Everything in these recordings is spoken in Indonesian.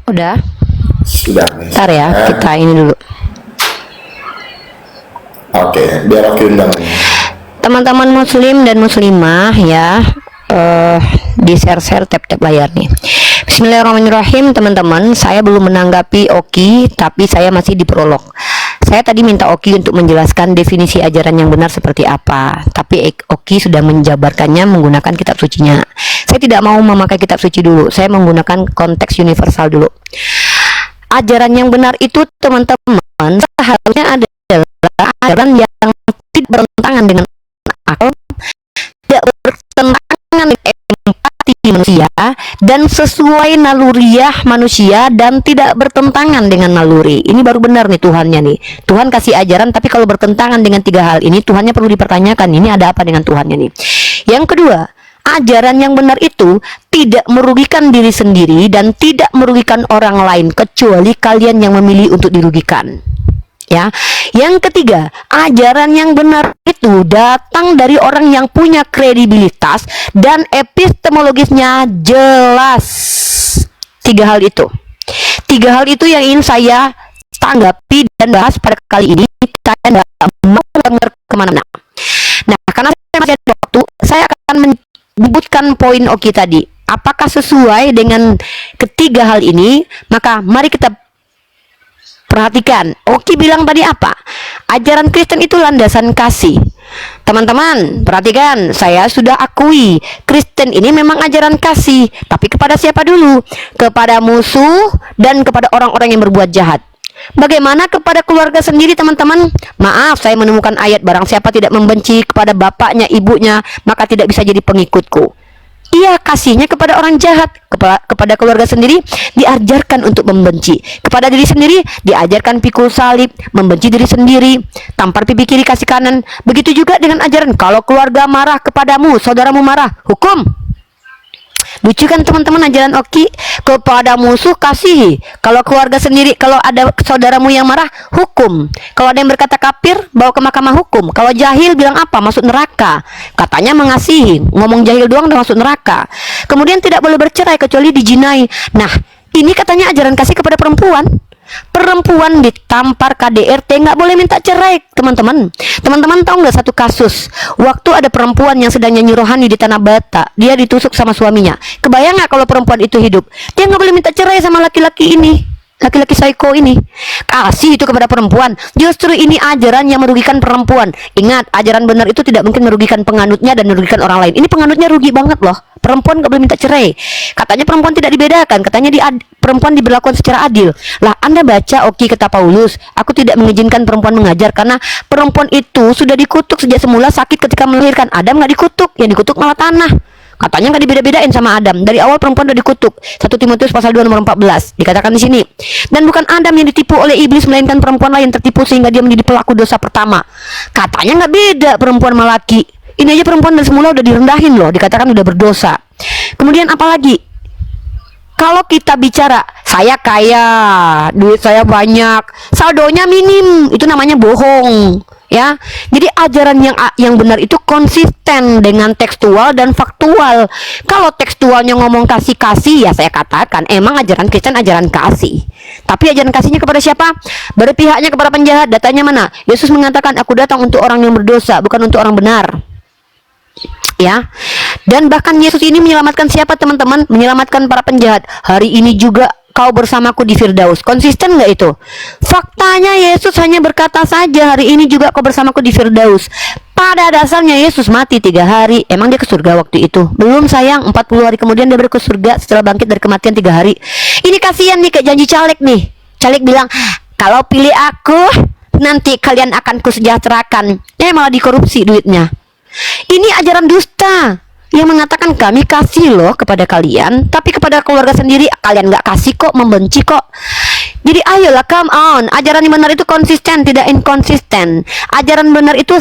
Udah? Sudah. Ntar ya, kita ini dulu. Oke, biar aku undang. Teman-teman muslim dan muslimah ya, di share-share tap-tap layar nih. Bismillahirrahmanirrahim teman-teman. Saya belum menanggapi Oki, tapi saya masih di prolog. Saya tadi minta Oki untuk menjelaskan definisi ajaran yang benar seperti apa, tapi Oki sudah menjabarkannya menggunakan kitab sucinya. Saya tidak mau memakai kitab suci dulu, saya menggunakan konteks universal dulu. Ajaran yang benar itu teman-teman seharusnya adalah ajaran yang tidak bertentangan dengan akal, tidak bertentangan dengan empati manusia, dan sesuai naluriah manusia, dan tidak bertentangan dengan naluri. Ini baru benar nih Tuhannya nih. Tuhan kasih ajaran, tapi kalau bertentangan dengan tiga hal ini, Tuhannya perlu dipertanyakan. Ini ada apa dengan Tuhannya nih? Yang kedua, ajaran yang benar itu tidak merugikan diri sendiri dan tidak merugikan orang lain, kecuali kalian yang memilih untuk dirugikan. Ya, yang ketiga, ajaran yang benar itu datang dari orang yang punya kredibilitas dan epistemologisnya jelas. Tiga hal itu yang ingin saya tanggapi dan bahas pada kali ini. Saya nggak mau kemana-mana. Nah, karena saya masih ada waktu, saya akan menyebutkan poin Oki tadi. Apakah sesuai dengan ketiga hal ini? Maka mari kita perhatikan. Oki bilang tadi apa? Ajaran Kristen itu landasan kasih. Teman-teman, perhatikan. Saya sudah akui Kristen ini memang ajaran kasih. Tapi kepada siapa dulu? Kepada musuh dan kepada orang-orang yang berbuat jahat. Bagaimana kepada keluarga sendiri, teman-teman? Maaf, saya menemukan ayat barang siapa tidak membenci kepada bapaknya, ibunya, maka tidak bisa jadi pengikutku. Iya, kasihnya kepada orang jahat, kepada keluarga sendiri diajarkan untuk membenci, kepada diri sendiri diajarkan pikul salib, membenci diri sendiri, tampar pipi kiri kasih kanan. Begitu juga dengan ajaran kalau keluarga marah kepadamu, saudaramu marah, hukum. Lucu kan teman-teman ajaran Oki? Kepada musuh kasihi, kalau keluarga sendiri, kalau ada saudaramu yang marah, hukum. Kalau ada yang berkata kafir, bawa ke mahkamah hukum. Kalau jahil bilang apa? Masuk neraka. Katanya mengasihi, ngomong jahil doang udah masuk neraka. Kemudian tidak boleh bercerai kecuali dijinai. Nah, ini katanya ajaran kasih kepada perempuan. Perempuan ditampar KDRT nggak boleh minta cerai, teman-teman. Teman-teman tahu nggak satu kasus? Waktu ada perempuan yang sedang nyanyi rohani di Tanah Bata, dia ditusuk sama suaminya. Kebayang nggak kalau perempuan itu hidup? Dia nggak boleh minta cerai sama laki-laki ini, laki-laki psycho ini. Kasih itu kepada perempuan. Justru ini ajaran yang merugikan perempuan. Ingat, ajaran benar itu tidak mungkin merugikan penganutnya dan merugikan orang lain. Ini penganutnya rugi banget loh. Perempuan gak boleh minta cerai. Katanya perempuan tidak dibedakan. Katanya perempuan diberlakukan secara adil. Lah, Anda baca Oki kata Paulus, aku tidak mengizinkan perempuan mengajar karena perempuan itu sudah dikutuk sejak semula, sakit ketika melahirkan. Adam gak dikutuk, yang dikutuk malah tanah. Katanya nggak dibeda-bedain sama Adam. Dari awal perempuan udah dikutuk. 1 Timotius pasal 2 nomor 14 dikatakan di sini. Dan bukan Adam yang ditipu oleh iblis, melainkan perempuan lain tertipu sehingga dia menjadi pelaku dosa pertama. Katanya nggak beda perempuan sama laki. Ini aja perempuan dari semula udah direndahin loh, dikatakan udah berdosa. Kemudian apalagi? Kalau kita bicara saya kaya, duit saya banyak, saldonya minim, itu namanya bohong. Ya, jadi ajaran yang benar itu konsisten dengan tekstual dan faktual. Kalau tekstualnya ngomong kasih-kasih, ya saya katakan emang ajaran Kristen ajaran kasih. Tapi ajaran kasihnya kepada siapa? Berpihaknya kepada penjahat. Datanya mana? Yesus mengatakan, aku datang untuk orang yang berdosa, bukan untuk orang benar. Ya, dan bahkan Yesus ini menyelamatkan siapa, teman-teman? Menyelamatkan para penjahat. Hari ini juga kau bersamaku di Firdaus. Konsisten nggak itu? Faktanya Yesus hanya berkata saja, hari ini juga kau bersamaku di Firdaus. Pada dasarnya Yesus mati 3 hari. Emang dia ke surga waktu itu? Belum sayang, 40 hari kemudian dia baru ke surga setelah bangkit dari kematian 3 hari. Ini kasihan nih, kayak janji caleg nih. Caleg bilang, kalau pilih aku nanti kalian akan kusejahterakan. Malah dikorupsi duitnya. Ini ajaran dusta yang mengatakan kami kasih loh kepada kalian, tapi kepada keluarga sendiri kalian nggak kasih kok, membenci kok. Jadi ayolah, come on. Ajaran yang benar itu konsisten, tidak inkonsisten. Ajaran benar itu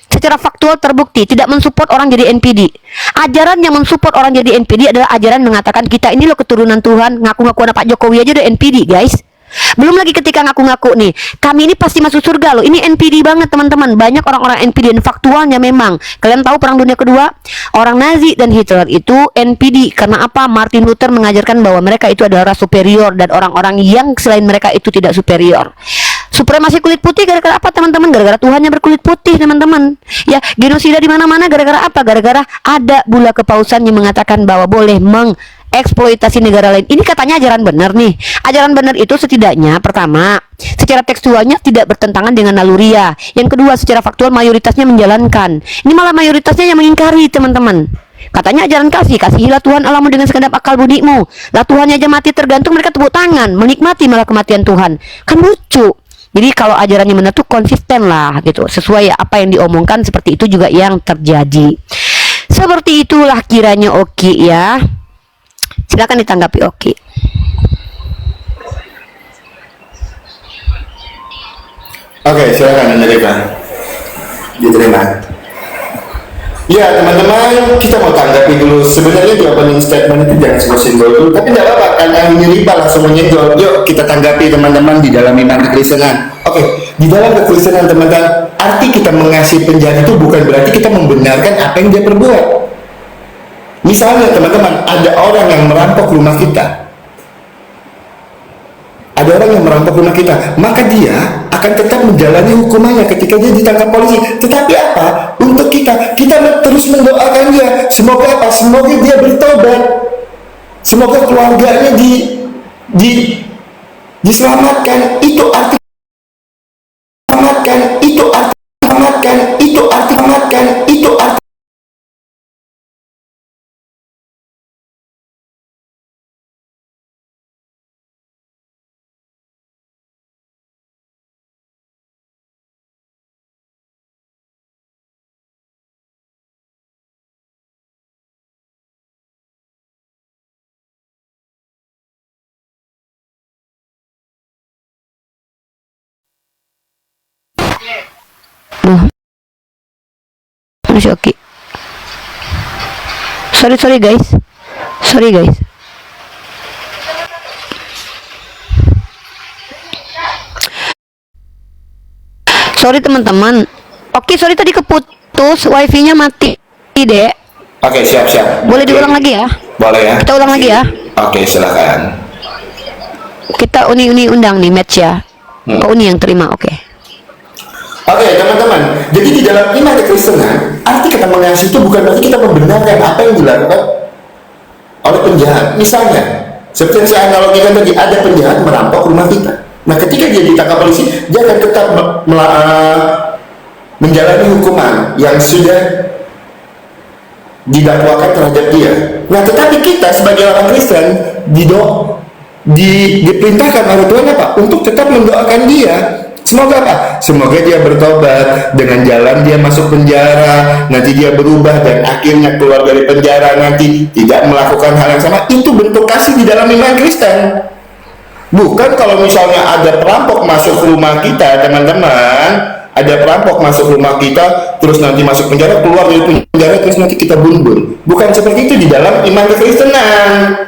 secara faktual terbukti tidak mensupport orang jadi NPD. Ajaran yang mensupport orang jadi NPD adalah ajaran mengatakan kita ini loh keturunan Tuhan, ngaku-ngaku anak Pak Jokowi aja udah NPD, guys. Belum lagi ketika ngaku-ngaku nih, kami ini pasti masuk surga loh. Ini NPD banget teman-teman. Banyak orang-orang NPD dan faktualnya memang. Kalian tahu Perang Dunia Kedua, orang Nazi dan Hitler itu NPD. Karena apa? Martin Luther mengajarkan bahwa mereka itu adalah ras superior dan orang-orang yang selain mereka itu tidak superior. Supremasi kulit putih gara-gara apa teman-teman? Gara-gara Tuhannya berkulit putih teman-teman. Ya, genosida di mana-mana gara-gara apa? Gara-gara ada bula kepausan yang mengatakan bahwa boleh eksploitasi negara lain. Ini katanya ajaran benar nih. Ajaran benar itu setidaknya pertama, secara tekstualnya tidak bertentangan dengan naluria. Yang kedua, secara faktual mayoritasnya menjalankan. Ini malah mayoritasnya yang mengingkari teman-teman. Katanya ajaran kasihilah Tuhan Allahmu dengan segenap akal budimu. Lah Tuhannya aja mati tergantung, mereka tepuk tangan, menikmati malah kematian Tuhan. Kan lucu. Jadi kalau ajarannya benar tuh konsisten lah gitu, sesuai apa yang diomongkan, seperti itu juga yang terjadi. Seperti itulah kiranya Oki ya. Silakan ditanggapi Oki. Oke, silakan Anda diterima. Ya teman-teman, kita mau tanggapi dulu. Sebenarnya di opening statement itu jangan semua simbol dulu, tapi tidak apa-apa, karena ini riba langsung menyenggol. Yuk kita tanggapi teman-teman di dalam iman kekristenan. Oke, di dalam kekristenan teman-teman, arti kita mengasihi penjahat itu bukan berarti kita membenarkan apa yang dia perbuat. Misalnya teman-teman, ada orang yang merampok rumah kita. Ada orang yang merampok rumah kita, maka dia akan tetap menjalani hukumannya ketika dia ditangkap polisi. Tetapi apa? Untuk kita terus mendoakan dia. Semoga apa? Semoga dia bertobat. Semoga keluarganya diselamatkan. Itu arti selamatkan. Itu arti selamatkan. Itu arti selamatkan. Itu arti. Masih Oki. Sorry guys. Sorry teman-teman. Oki, sorry tadi keputus, wifi-nya mati, Dek. Oke, siap. Boleh diulang lagi ya? Boleh ya. Kita ulang lagi ya. Oke, silakan. Kita uni undang nih match ya. Oh, uni yang terima, oke. Oke teman-teman, jadi di dalam iman kekristenan, arti kata mengasihi itu bukan berarti kita membenarkan apa yang dilakukan oleh penjahat. Misalnya, seperti yang saya analogikan tadi, ada penjahat merampok rumah kita. Nah ketika dia ditangkap polisi, dia akan tetap menjalani hukuman yang sudah didakwakan terhadap dia. Nah tetapi kita sebagai orang Kristen diperintahkan oleh Tuhan apa? Untuk tetap mendoakan dia. Semoga apa? Semoga dia bertobat, dengan jalan dia masuk penjara, nanti dia berubah dan akhirnya keluar dari penjara, nanti tidak melakukan hal yang sama. Itu bentuk kasih di dalam iman Kristen. Bukan kalau misalnya ada perampok masuk rumah kita, teman-teman, ada perampok masuk rumah kita, terus nanti masuk penjara, keluar dari penjara, terus nanti kita bunuh. Bukan seperti itu di dalam iman kekristenan.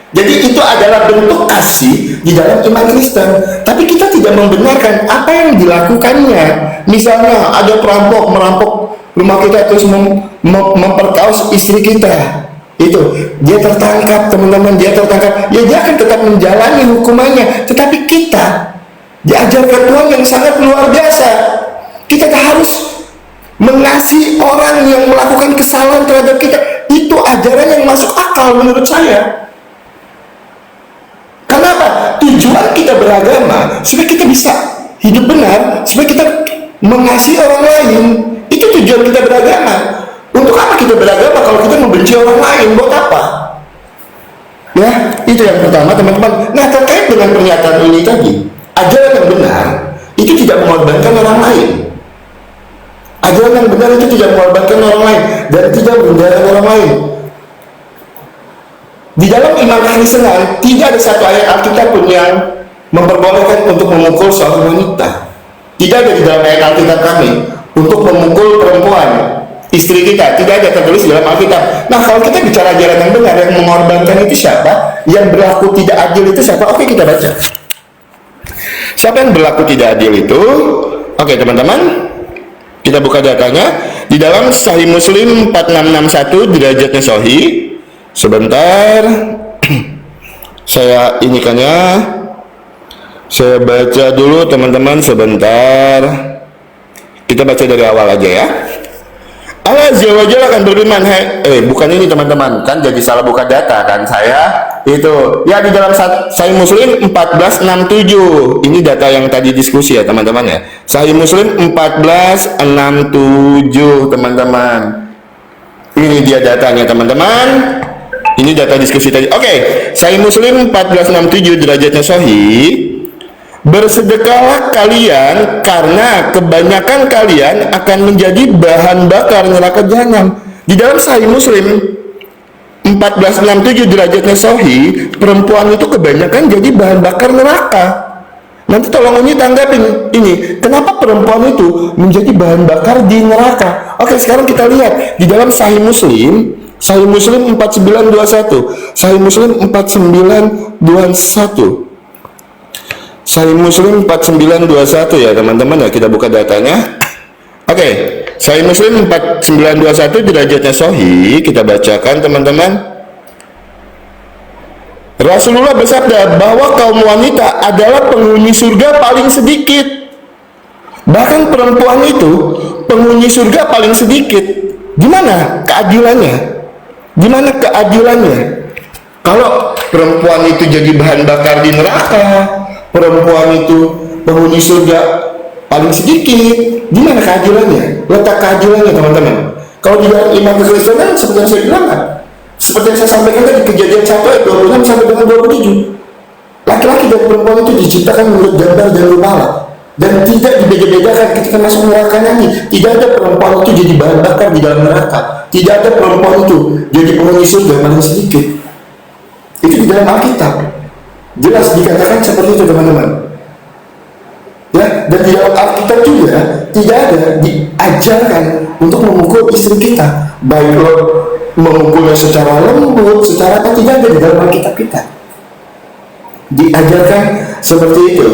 Jadi itu adalah bentuk kasih di dalam iman Kristen. Tapi kita tidak membenarkan apa yang dilakukannya. Misalnya ada perampok merampok rumah kita, terus memperkaos istri kita. Itu dia tertangkap teman-teman, dia tertangkap. Ya dia akan tetap menjalani hukumannya. Tetapi kita diajarkan Tuhan yang sangat luar biasa. Kita harus mengasihi orang yang melakukan kesalahan terhadap kita. Itu ajaran yang masuk akal menurut saya. Kenapa? Tujuan kita beragama supaya kita bisa hidup benar, supaya kita mengasihi orang lain. Itu tujuan kita beragama. Untuk apa kita beragama kalau kita membenci orang lain? Buat apa? Ya, itu yang pertama teman-teman. Nah terkait dengan pernyataan ini tadi, ajaran yang benar itu tidak mengorbankan orang lain. Ajaran yang benar itu tidak mengorbankan orang lain dan tidak meninggalkan orang lain. Di dalam iman kekristenan tidak ada satu ayat Alkitab pun yang memperbolehkan untuk memukul seorang wanita. Tidak ada di dalam ayat Alkitab kami untuk memukul perempuan, istri kita. Tidak ada tertulis di dalam Alkitab. Nah kalau kita bicara ajaran yang benar, yang mengorbankan itu siapa? Yang berlaku tidak adil itu siapa? Oke, kita baca. Siapa yang berlaku tidak adil itu? Oke teman-teman, kita buka datanya di dalam Sahih Muslim 4661 derajatnya sahih. Sebentar, saya inikannya, saya baca dulu teman-teman sebentar. Kita baca dari awal aja ya. Allah Azza wa Jalla akan berfirman, bukan ini teman-teman, kan jadi salah buka data kan saya. Itu ya di dalam Sahih Muslim 1467. Ini data yang tadi diskusi ya teman-teman ya. Sahih Muslim 1467 teman-teman. Ini dia datanya teman-teman. Ini data diskusi tadi. Oke, Sahih Muslim 1467 derajatnya sahih. Bersedekahlah kalian karena kebanyakan kalian akan menjadi bahan bakar neraka jahanam. Di dalam Sahih Muslim 1467 derajatnya sahih, perempuan itu kebanyakan jadi bahan bakar neraka. Nanti tolong ini tanggapin ini, kenapa perempuan itu menjadi bahan bakar di neraka? Oke, sekarang kita lihat di dalam Sahih Muslim 4921, Sahih Muslim 4921. Sahih Muslim 4921 ya teman-teman ya, kita buka datanya. Oke, Sahih Muslim 4921 derajatnya sahih, kita bacakan teman-teman. Rasulullah bersabda bahwa kaum wanita adalah penghuni surga paling sedikit. Bahkan perempuan itu penghuni surga paling sedikit. Gimana keadilannya? Gimana keadilannya? Kalau perempuan itu jadi bahan bakar di neraka, perempuan itu penghuni surga paling sedikit, gimana keadilannya? Letak keadilannya teman-teman. Kalau di dalam iman kekristenan seperti yang saya bilang kan, seperti yang saya sampaikan tadi, Kejadian 1 ayat 26 sampai dengan 27, laki-laki dan perempuan itu diciptakan menurut gambar dan rupa Allah, dan tidak dibeda-bedakan ketika masuk neraka nanti. Tidak ada perempuan itu jadi bahan bakar di dalam neraka, tidak ada perempuan itu jadi penghuni surga paling sedikit. Itu di dalam Alkitab jelas dikatakan seperti itu teman-teman ya. Dan di dalam Alkitab juga tidak ada diajarkan untuk memukul istri kita, baik lo memukulnya secara lembut, secara apa, tidak ada di dalam Alkitab kita diajarkan seperti itu.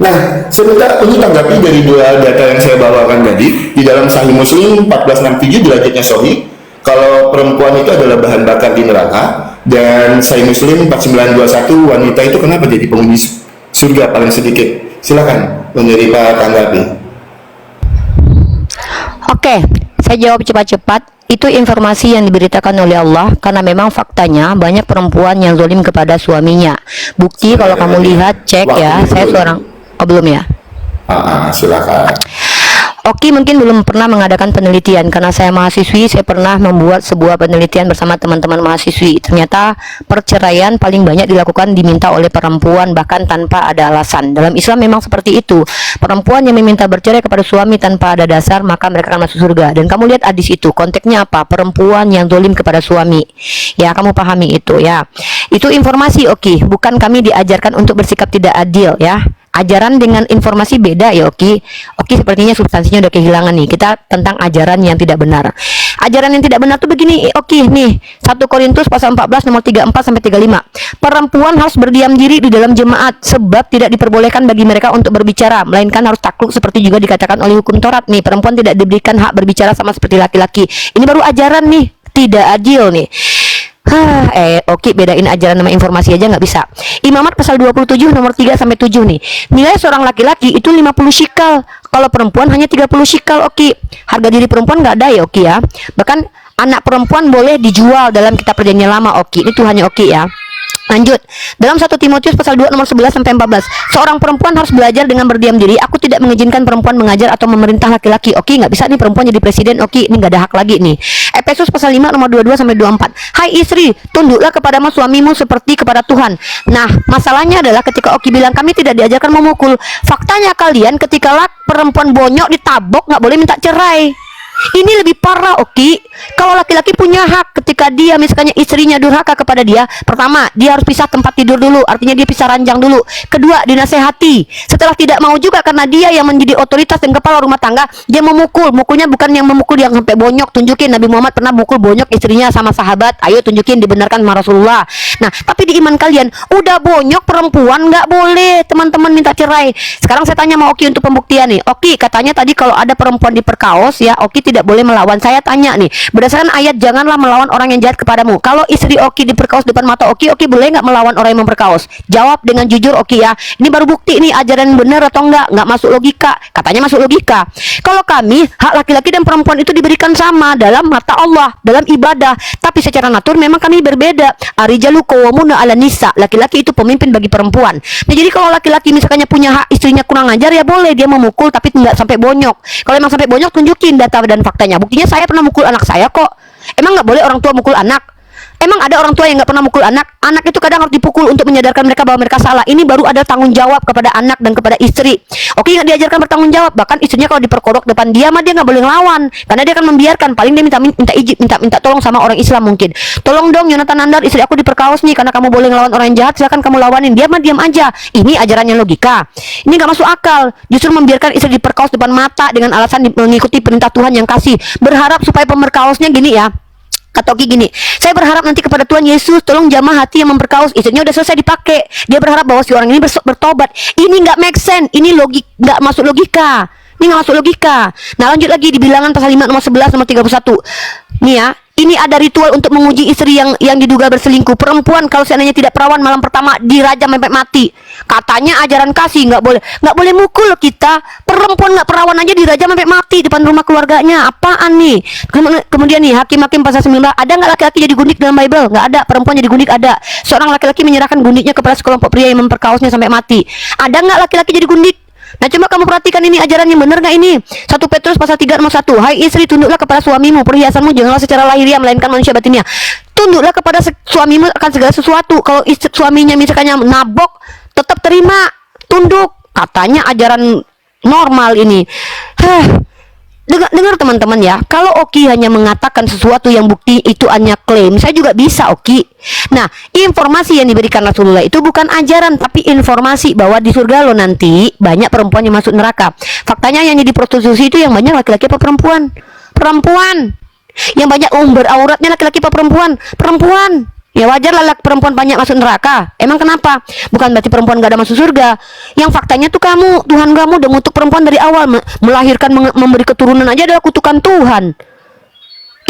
Nah, sebentar ini tanggapi dari dua data yang saya bawakan tadi. Di dalam Sahih Muslim 1467 derajatnya sahih, kalau perempuan itu adalah bahan bakar di neraka. Dan Sahih Muslim 4921, wanita itu kenapa jadi penghuni surga paling sedikit? Silakan menjadi Pak tanggapi. Oke, saya jawab cepat-cepat. Itu informasi yang diberitakan oleh Allah, karena memang faktanya banyak perempuan yang zalim kepada suaminya. Bukti kalau kamu lihat, cek ya, saya seorang, belum ya? Silakan. Oki mungkin belum pernah mengadakan penelitian, karena saya mahasiswi, saya pernah membuat sebuah penelitian bersama teman-teman mahasiswi. Ternyata perceraian paling banyak dilakukan diminta oleh perempuan, bahkan tanpa ada alasan. Dalam Islam memang seperti itu. Perempuan yang meminta bercerai kepada suami tanpa ada dasar, maka mereka akan masuk surga. Dan kamu lihat hadis itu, konteksnya apa? Perempuan yang zalim kepada suami. Ya, kamu pahami itu ya. Itu informasi Oki, bukan kami diajarkan untuk bersikap tidak adil ya. Ajaran dengan informasi beda ya Oki. Oki sepertinya substansinya udah kehilangan nih. Kita tentang ajaran yang tidak benar. Ajaran yang tidak benar tuh begini Oki nih, 1 Korintus pasal 14 nomor 34 sampai 35. Perempuan harus berdiam diri di dalam jemaat, sebab tidak diperbolehkan bagi mereka untuk berbicara, melainkan harus takluk seperti juga dikatakan oleh hukum Taurat nih. Perempuan tidak diberikan hak berbicara sama seperti laki-laki. Ini baru ajaran nih, tidak adil nih. Oke, bedain ajaran sama informasi aja nggak bisa. Imamat pasal 27 nomor 3 sampai 7 nih. Nilai seorang laki-laki itu 50 shikal. Kalau perempuan hanya 30 shikal, Oki. Harga diri perempuan nggak ada ya, Oki ya. Bahkan anak perempuan boleh dijual dalam kitab perjanjian lama, Oki. Ini Tuhannya Oki ya. Lanjut, dalam 1 Timotius pasal 2 nomor 11 sampai 14, seorang perempuan harus belajar dengan berdiam diri. Aku tidak mengizinkan perempuan mengajar atau memerintah laki-laki. Oke, nggak bisa nih perempuan jadi presiden. Oke, ini nggak ada hak lagi nih. Efesus pasal 5 nomor 22 sampai 24. Hai istri, tunduklah kepada suamimu seperti kepada Tuhan. Nah, masalahnya adalah ketika Oki bilang kami tidak diajarkan memukul. Faktanya kalian ketika perempuan bonyok ditabok nggak boleh minta cerai. Ini lebih parah, Oki. Kalau laki-laki punya hak ketika dia misalnya istrinya durhaka kepada dia, pertama, dia harus pisah tempat tidur dulu, artinya dia pisah ranjang dulu. Kedua, dinasehati. Setelah tidak mau juga karena dia yang menjadi otoritas dan kepala rumah tangga, dia memukul. Mukulnya bukan yang memukul yang sampai bonyok. Tunjukin Nabi Muhammad pernah mukul bonyok istrinya sama sahabat. Ayo tunjukin, dibenarkan sama Rasulullah. Nah, tapi di iman kalian, udah bonyok perempuan nggak boleh teman-teman minta cerai. Sekarang saya tanya sama Oki untuk pembuktian nih. Oki, katanya tadi kalau ada perempuan diperkaos ya, Oki tidak boleh melawan. Saya tanya nih, berdasarkan ayat janganlah melawan orang yang jahat kepadamu. Kalau istri Oki diperkaos depan mata Oki, Oki boleh nggak melawan orang yang memperkaos? Jawab dengan jujur Oki ya. Ini baru bukti nih ajaran benar atau enggak masuk logika. Katanya masuk logika. Kalau kami, hak laki-laki dan perempuan itu diberikan sama dalam mata Allah, dalam ibadah. Tapi secara natur memang kami berbeda. Arijalu qawwamuna 'ala nisa. Laki-laki itu pemimpin bagi perempuan. Nah, jadi kalau laki-laki misalnya punya hak istrinya kurang ajar ya boleh dia memukul tapi tidak sampai bonyok. Kalau emang sampai bonyok tunjukin data dan faktanya. Buktinya saya pernah mukul anak saya kok. Emang nggak boleh orang tua mukul anak? Emang ada orang tua yang nggak pernah mukul anak? Anak itu kadang harus dipukul untuk menyadarkan mereka bahwa mereka salah. Ini baru ada tanggung jawab kepada anak dan kepada istri. Oke, nggak diajarkan bertanggung jawab. Bahkan istrinya kalau diperkodok depan dia mah dia nggak boleh ngelawan, karena dia akan membiarkan. Paling dia minta izin, minta tolong sama orang Islam mungkin. Tolong dong Yonatan Nandar, istri aku diperkaos nih, karena kamu boleh ngelawan orang yang jahat, silakan kamu lawanin. Dia mah diam aja. Ini ajarannya logika. Ini nggak masuk akal. Justru membiarkan istri diperkaos depan mata dengan alasan mengikuti perintah Tuhan yang kasih. Berharap supaya pemerkaosnya gini ya. Kata Oki gini, saya berharap nanti kepada Tuhan Yesus tolong jamah hati yang memperkaos. Istrinya udah selesai dipakai, dia berharap bahwa si orang ini bertobat. Ini nggak make sense, ini nggak masuk logika. Ini nggak masuk logika. Nah, lanjut lagi di Bilangan pasal 5 nomor 11 nomor 31. Nih ya, ini ada ritual untuk menguji istri yang diduga berselingkuh. Perempuan kalau seandainya tidak perawan malam pertama dirajam sampai mati. Katanya ajaran kasih, nggak boleh mukul loh kita. Perempuan nggak perawan aja dirajam sampai mati depan rumah keluarganya. Apaan nih? Kemudian nih Hakim-Hakim pasal 19, ada nggak laki-laki jadi gundik dalam Bible? Nggak ada. Perempuan jadi gundik ada. Seorang laki-laki menyerahkan gundiknya kepada sekelompok pria yang memperkaosnya sampai mati. Ada nggak laki-laki jadi gundik? Nah, coba kamu perhatikan ini ajarannya benar nggak ini? 1 Petrus pasal 3 nomor 1. Hai istri, tunduklah kepada suamimu. Perhiasanmu janganlah secara lahiriah melainkan manusia batinnya. Tunduklah kepada suamimu akan segala sesuatu. Kalau suaminya misalnya nabok, tetap terima, tunduk. Katanya ajaran normal ini. Dengar teman-teman ya, kalau Oki hanya mengatakan sesuatu yang bukti itu hanya klaim, saya juga bisa Oki. Nah, informasi yang diberikan Rasulullah itu bukan ajaran, tapi informasi bahwa di surga lo nanti banyak perempuan yang masuk neraka. Faktanya yang jadi prostitusi itu yang banyak laki-laki apa perempuan? Perempuan. Yang banyak berawratnya laki-laki apa perempuan? Perempuan. Ya wajar lah perempuan banyak masuk neraka. Emang kenapa? Bukan berarti perempuan gak ada masuk surga. Yang faktanya tuh kamu, Tuhan kamu udah ngutuk perempuan dari awal. Melahirkan, memberi keturunan aja adalah kutukan Tuhan.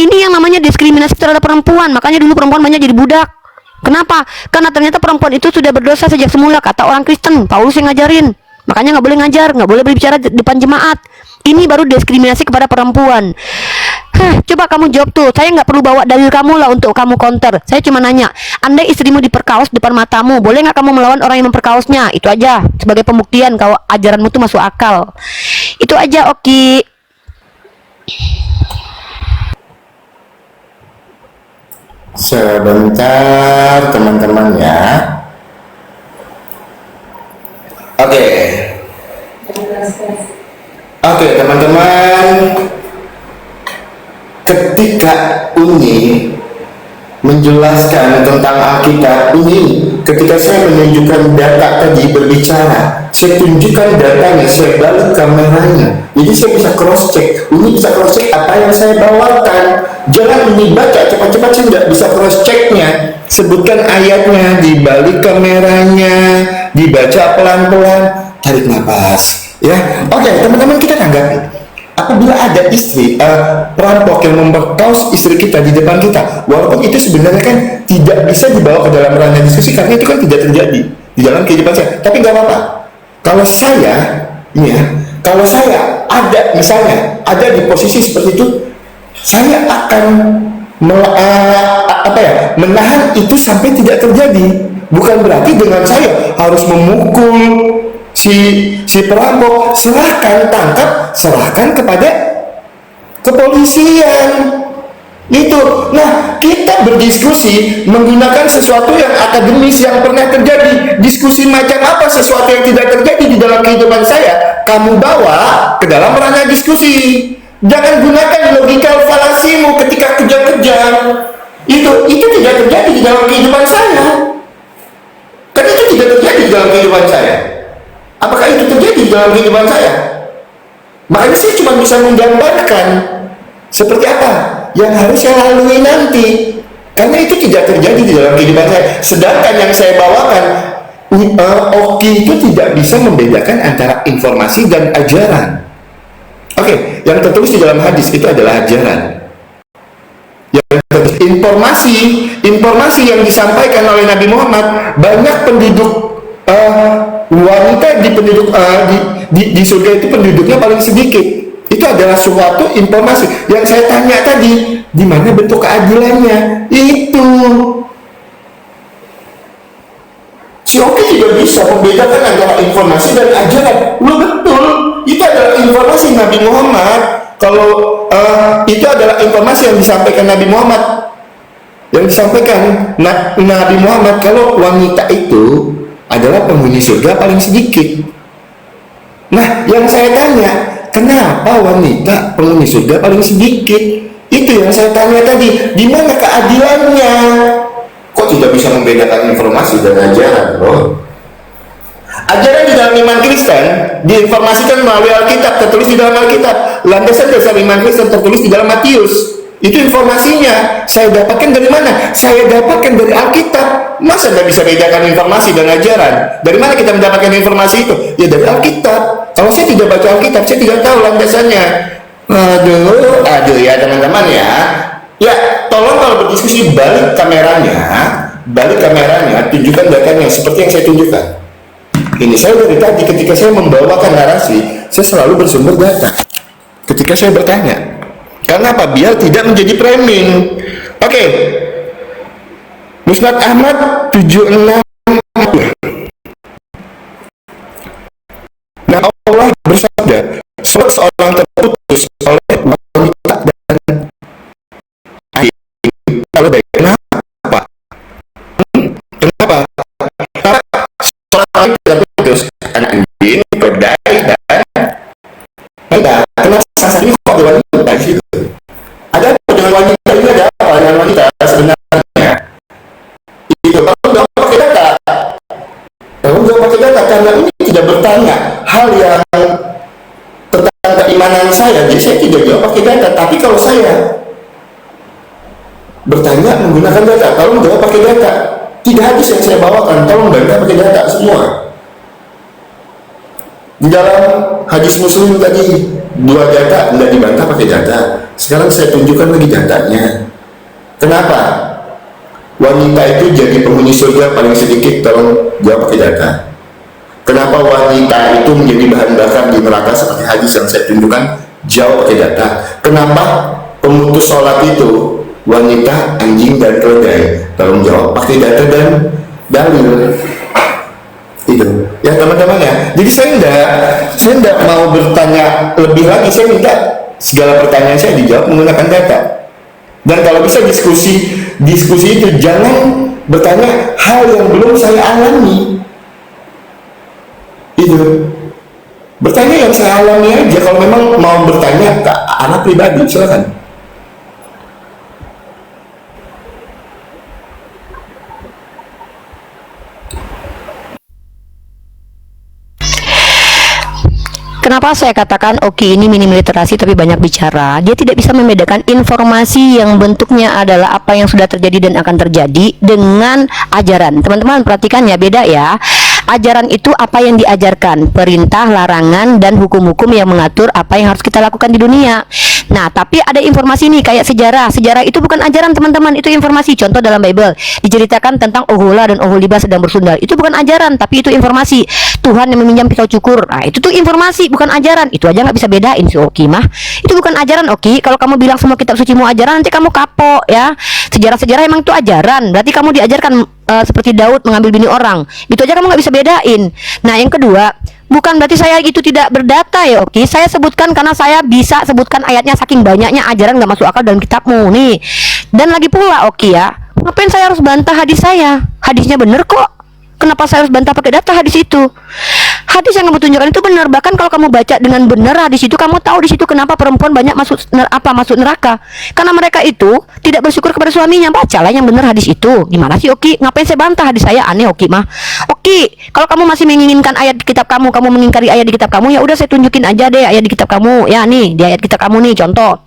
Ini yang namanya diskriminasi terhadap perempuan. Makanya dulu perempuan banyak jadi budak. Kenapa? Karena ternyata perempuan itu sudah berdosa sejak semula, kata orang Kristen. Paulus yang ngajarin. Makanya gak boleh ngajar, gak boleh berbicara di depan jemaat. Ini baru diskriminasi kepada perempuan. Coba kamu jawab tuh. Saya nggak perlu bawa dalil kamu lah untuk kamu counter. Saya cuma nanya, andai istrimu diperkaos depan matamu, boleh nggak kamu melawan orang yang memperkaosnya? Itu aja sebagai pembuktian kalau ajaranmu tuh masuk akal. Itu aja Oki. Sebentar teman-teman ya. Oke teman-teman, ketika Uni menjelaskan tentang Alkitab ini, ketika saya menunjukkan data tadi berbicara, saya tunjukkan datanya, saya balik kameranya, jadi saya bisa cross check. Uni bisa cross check apa yang saya bawakan. Jangan Uni baca cepat-cepat, saya tidak bisa cross checknya. Sebutkan ayatnya, dibalik kameranya, dibaca pelan-pelan, tarik nafas ya. Oke teman-teman, kita tanggapi. Apabila ada istri perampok yang memperkaos istri kita di depan kita, walaupun itu sebenarnya kan tidak bisa dibawa ke dalam ranah diskusi karena itu kan tidak terjadi di dalam kehidupan saya, tapi nggak apa-apa. Kalau saya kalau saya ada misalnya ada di posisi seperti itu, saya akan menahan itu sampai tidak terjadi. Bukan berarti dengan saya harus memukul si perampok. Tangkap, serahkan kepada kepolisian. Itu. Nah, kita berdiskusi menggunakan sesuatu yang akademis yang pernah terjadi. Diskusi macam apa sesuatu yang tidak terjadi di dalam kehidupan saya, kamu bawa ke dalam ranah diskusi. Jangan gunakan logikal falasimu ketika kejar-kejar. Itu tidak terjadi di dalam kehidupan saya. Karena itu tidak terjadi di dalam kehidupan saya. Apakah itu terjadi di dalam kehidupan saya? Makanya saya cuma bisa menggambarkan seperti apa yang harus saya lalui nanti. Karena itu tidak terjadi di dalam kehidupan saya. Sedangkan yang saya bawakan, Oki itu tidak bisa membedakan antara informasi dan ajaran. Oke, yang tertulis di dalam hadis itu adalah ajaran. Informasi yang disampaikan oleh Nabi Muhammad, banyak penduduk wanita di surga itu penduduknya paling sedikit. Itu adalah suatu informasi yang saya tanya tadi, di mana bentuk keadilannya? Itu si Oki tidak bisa membedakan antara informasi dan ajaran. Lu betul, itu adalah informasi Nabi Muhammad. Kalau itu adalah informasi yang disampaikan Nabi Muhammad, Nabi Muhammad, kalau wanita itu adalah penghuni surga paling sedikit. Nah, yang saya tanya, kenapa wanita penghuni surga paling sedikit? Itu yang saya tanya tadi, di mana keadilannya? Kok tidak bisa membedakan informasi dan ajaran, bro? Ajaran di dalam iman Kristen diinformasikan melalui Alkitab, tertulis di dalam Alkitab. Landasan dasar iman Kristen tertulis di dalam Matius. Itu informasinya. Saya dapatkan dari mana? Saya dapatkan dari Alkitab. Masa nggak bisa bedakan informasi dan ajaran? Dari mana kita mendapatkan informasi itu? Ya dari Alkitab. Kalau saya tidak baca Alkitab, saya tidak tahu landasannya. Aduh ya teman-teman ya. Ya, tolong kalau berdiskusi balik kameranya, tunjukkan datanya seperti yang saya tunjukkan. Ini saya dari tadi ketika saya membawakan narasi, saya selalu bersumber data. Ketika saya bertanya, karena apa? Biar tidak menjadi framing. Oke. Musnad Ahmad 76. Nah, Allah bersabda, seorang terputus oleh wanita dan air. Kalau baik, kenapa? Kenapa? Seorang terputus anak anjing, kedai dan kita kenapa saat ini kok wanita di situ? Ada apa dengan wanita ini? Ada apa dengan wanita sebenarnya? Itu kalau nggak pakai data, karena ini tidak bertanya hal yang tentang keimanan saya, jadi saya tidak jawab pakai data. Tapi kalau saya bertanya menggunakan data, kalau menjawab pakai data, tidak hadis yang saya bawakan, tolong bantah pakai data semua. Di dalam hadis Muslim tadi 2 data tidak dibantah pakai data. Sekarang saya tunjukkan lagi datanya. Kenapa wanita itu jadi penghuni surga paling sedikit? Tolong jawab pakai data. Kenapa wanita itu menjadi bahan bakar di neraka seperti hadis yang saya tunjukkan? Jawab pakai data. Kenapa pemutus sholat itu wanita, anjing, dan keledai? Tolong jawab pakai data dan dalil. Itu ya teman-teman ya. Jadi saya enggak mau bertanya lebih lagi. Saya minta segala pertanyaan saya dijawab menggunakan data. Dan kalau bisa diskusi itu jangan bertanya hal yang belum saya alami. Itu bertanya yang saya alami aja. Kalau memang mau bertanya ke anak pribadi, silakan. Kenapa saya katakan Oki ini minim literasi tapi banyak bicara? Dia tidak bisa membedakan informasi yang bentuknya adalah apa yang sudah terjadi dan akan terjadi dengan ajaran. Teman-teman perhatikan ya, beda ya. Ajaran itu apa yang diajarkan, perintah, larangan, dan hukum-hukum yang mengatur apa yang harus kita lakukan di dunia. Nah, tapi ada informasi nih kayak sejarah. Sejarah itu bukan ajaran, teman-teman, itu informasi. Contoh dalam Bible diceritakan tentang Ohola dan Oholiba sedang bersundal. Itu bukan ajaran, tapi itu informasi. Tuhan yang meminjam pisau cukur. Nah, itu tuh informasi, bukan ajaran. Itu aja nggak bisa bedain si Oki mah. Itu bukan ajaran, Oki. Kalau kamu bilang semua kitab suci mu ajaran, nanti kamu kapok ya. Sejarah-sejarah emang itu ajaran. Berarti kamu diajarkan seperti Daud mengambil bini orang. Itu aja kamu nggak bisa bedain. Nah, yang kedua, bukan berarti saya itu tidak berdata ya, Oki. Saya sebutkan karena saya bisa sebutkan ayatnya saking banyaknya ajaran nggak masuk akal dalam kitabmu nih. Dan lagi pula, Oki ya, ngapain saya harus bantah hadis saya? Hadisnya bener kok. Kenapa saya harus bantah pakai data hadis itu? Hadis yang kamu tunjukkan itu benar. Bahkan kalau kamu baca dengan benar hadis itu, kamu tahu di situ kenapa perempuan banyak masuk neraka. Karena mereka itu tidak bersyukur kepada suaminya. Bacalah yang benar hadis itu. Gimana sih Oki? Ngapain saya bantah hadis saya? Aneh Oki mah. Oki, kalau kamu masih menginginkan ayat di kitab kamu mengingkari ayat di kitab kamu, ya udah saya tunjukin aja deh ayat di kitab kamu. Ya nih, di ayat kitab kamu nih contoh.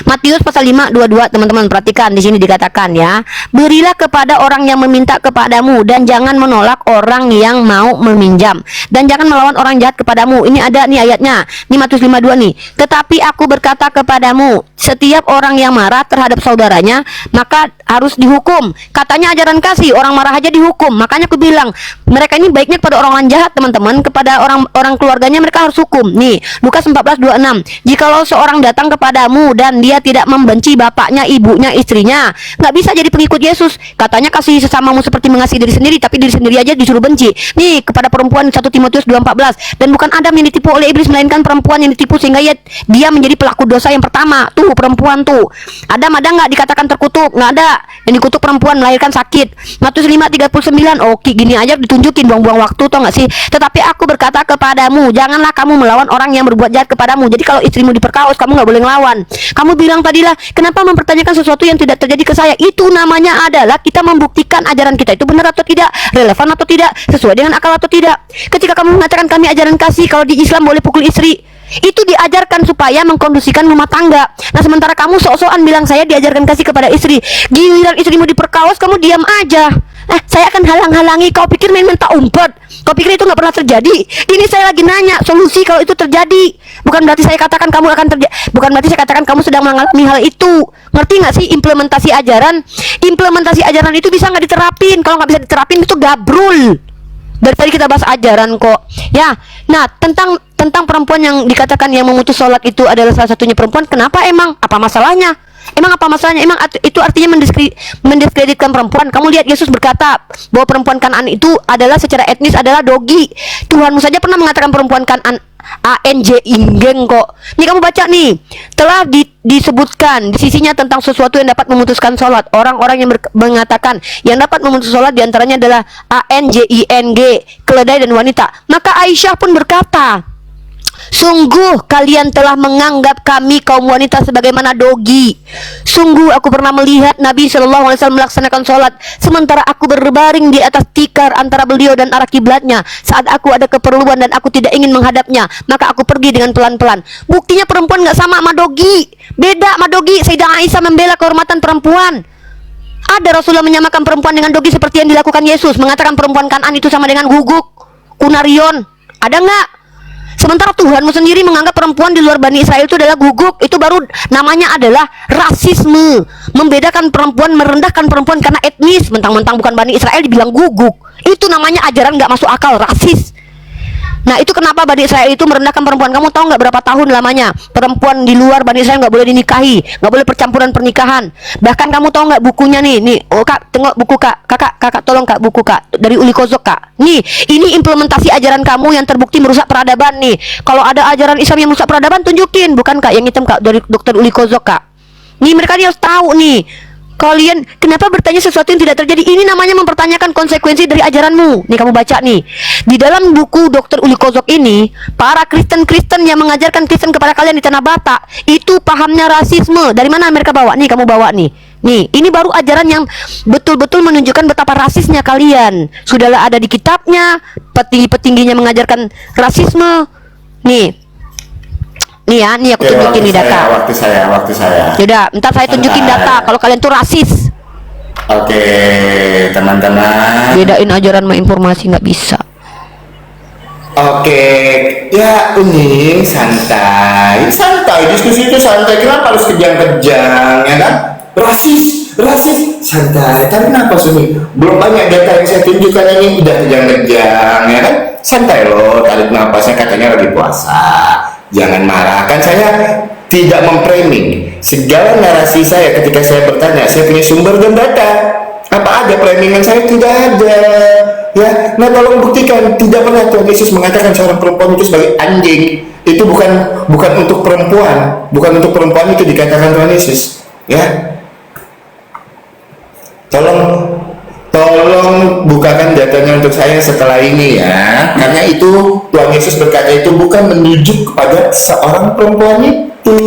Matius pasal 5:22, teman-teman perhatikan di sini dikatakan ya, berilah kepada orang yang meminta kepadamu dan jangan menolak orang yang mau meminjam dan jangan melawan orang jahat kepadamu. Ini ada nih ayatnya. Ini Matius 5:2 nih. Tetapi aku berkata kepadamu, setiap orang yang marah terhadap saudaranya maka harus dihukum. Katanya ajaran kasih, orang marah aja dihukum. Makanya aku bilang, mereka ini baiknya kepada orang jahat, teman-teman, kepada orang keluarganya mereka harus hukum. Nih, Lukas 14:26. Jikalau seorang datang kepadamu dan dia tidak membenci bapaknya, ibunya, istrinya, nggak bisa jadi pengikut Yesus. Katanya kasih sesamamu seperti mengasihi diri sendiri, tapi diri sendiri aja disuruh benci. Nih, kepada perempuan 1 Timotius 2:14. Dan bukan Adam yang ditipu oleh iblis, melainkan perempuan yang ditipu sehingga dia menjadi pelaku dosa yang pertama. Tuh, perempuan tuh. Adam ada nggak dikatakan terkutuk? Nggak ada. Yang dikutuk perempuan melahirkan sakit. Matius 5:39. Oke, gini aja ditunjukin, buang-buang waktu, tau nggak sih? Tetapi aku berkata kepadamu, janganlah kamu melawan orang yang berbuat jahat kepadamu. Jadi kalau istrimu diperkaos, kamu nggak boleh ngelawan. Kamu bilang tadilah, kenapa mempertanyakan sesuatu yang tidak terjadi ke saya? Itu namanya adalah kita membuktikan ajaran kita itu benar atau tidak, relevan atau tidak, sesuai dengan akal atau tidak. Ketika kamu mengatakan kami ajaran kasih, kalau di Islam boleh pukul istri, itu diajarkan supaya mengkondisikan rumah tangga. Nah, sementara kamu sok-sokan bilang saya diajarkan kasih kepada istri, giliran istrimu diperkaos kamu diam aja. Saya akan halang-halangi. Kau pikir main-main tak umpet? Kau pikir itu nggak pernah terjadi? Ini saya lagi nanya solusi kalau itu terjadi. Bukan berarti saya katakan kamu akan terjadi. Bukan berarti saya katakan kamu sedang mengalami hal itu. Ngerti nggak sih implementasi ajaran? Implementasi ajaran itu bisa nggak diterapin? Kalau nggak bisa diterapin itu gabrul. Dari tadi kita bahas ajaran kok. Ya, nah tentang perempuan yang dikatakan yang memutus sholat itu adalah salah satunya perempuan. Kenapa emang? Apa masalahnya? Emang apa masalahnya? Emang itu artinya mendiskreditkan perempuan? Kamu lihat Yesus berkata bahwa perempuan Kanaan itu adalah secara etnis adalah dogi. Tuhanmu saja pernah mengatakan perempuan Kanaan ANJ inggeng kok. Nih kamu baca nih, telah disebutkan di sisinya tentang sesuatu yang dapat memutuskan sholat. Orang-orang yang mengatakan yang dapat memutus sholat diantaranya adalah ANJING, keledai dan wanita. Maka Aisyah pun berkata, sungguh kalian telah menganggap kami kaum wanita sebagaimana dogi. Sungguh aku pernah melihat Nabi SAW melaksanakan sholat sementara aku berbaring di atas tikar antara beliau dan arah kiblatnya. Saat aku ada keperluan dan aku tidak ingin menghadapnya, maka aku pergi dengan pelan-pelan. Buktinya perempuan nggak sama sama dogi. Beda sama dogi. Sayyidah Aisyah membela kehormatan perempuan. Ada Rasulullah menyamakan perempuan dengan dogi seperti yang dilakukan Yesus, mengatakan perempuan Kanaan itu sama dengan guguk, kunarion. Ada nggak? Sementara Tuhanmu sendiri menganggap perempuan di luar Bani Israel itu adalah guguk. Itu baru namanya adalah rasisme. Membedakan perempuan, merendahkan perempuan karena etnis. Mentang-mentang bukan Bani Israel dibilang guguk. Itu namanya ajaran gak masuk akal, rasis. Nah, itu kenapa Bani Israel itu merendahkan perempuan. Kamu tahu nggak berapa tahun lamanya perempuan di luar Bani Israel nggak boleh dinikahi, nggak boleh percampuran pernikahan. Bahkan kamu tahu nggak bukunya nih, oh kak, tengok buku kak, kakak tolong kak, buku kak dari Uli Kozok kak. Nih, ini implementasi ajaran kamu yang terbukti merusak peradaban nih. Kalau ada ajaran Islam yang merusak peradaban, tunjukin. Bukan kak, yang hitam kak, dari Dokter Uli Kozok kak. Nih, mereka dia harus tahu nih. Kalian kenapa bertanya sesuatu yang tidak terjadi? Ini namanya mempertanyakan konsekuensi dari ajaranmu. Nih kamu baca nih. Di dalam buku Dr. Uli Kozok ini, para Kristen-Kristen yang mengajarkan Kristen kepada kalian di tanah Batak, itu pahamnya rasisme. Dari mana mereka bawa? Nih kamu bawa nih. Nih, ini baru ajaran yang betul-betul menunjukkan betapa rasisnya kalian. Sudahlah ada di kitabnya, petinggi-petingginya mengajarkan rasisme. Nih ya, nih aku tunjukin nih data. Waktu saya. Yaudah, ntar saya tunjukin data kalau kalian tuh rasis. Oke, teman-teman. Bedain ajaran sama informasi nggak bisa. Oke, ya ini santai, diskusi itu santai. Kenapa harus kejang-kejang, ya kan? Rasis, santai. Tapi kenapa Sumi? Belum banyak data yang saya tunjukkan ini udah kejang-kejang, ya kan? Santai loh, tarik napasnya katanya lagi puasa. Jangan marah, kan saya tidak memframing segala narasi saya ketika saya bertanya. Saya punya sumber dan data. Apa ada framingan saya? Tidak ada. Ya, nah tolong buktikan. Tidak pernah Tuhan Yesus mengatakan seorang perempuan itu sebagai anjing. Itu bukan untuk perempuan. Bukan untuk perempuan itu dikatakan Tuhan Yesus. Ya, tolong tolong bukakan datanya untuk saya setelah ini ya, karena itu Tuhan Yesus berkata itu bukan menunjuk kepada seorang perempuan itu.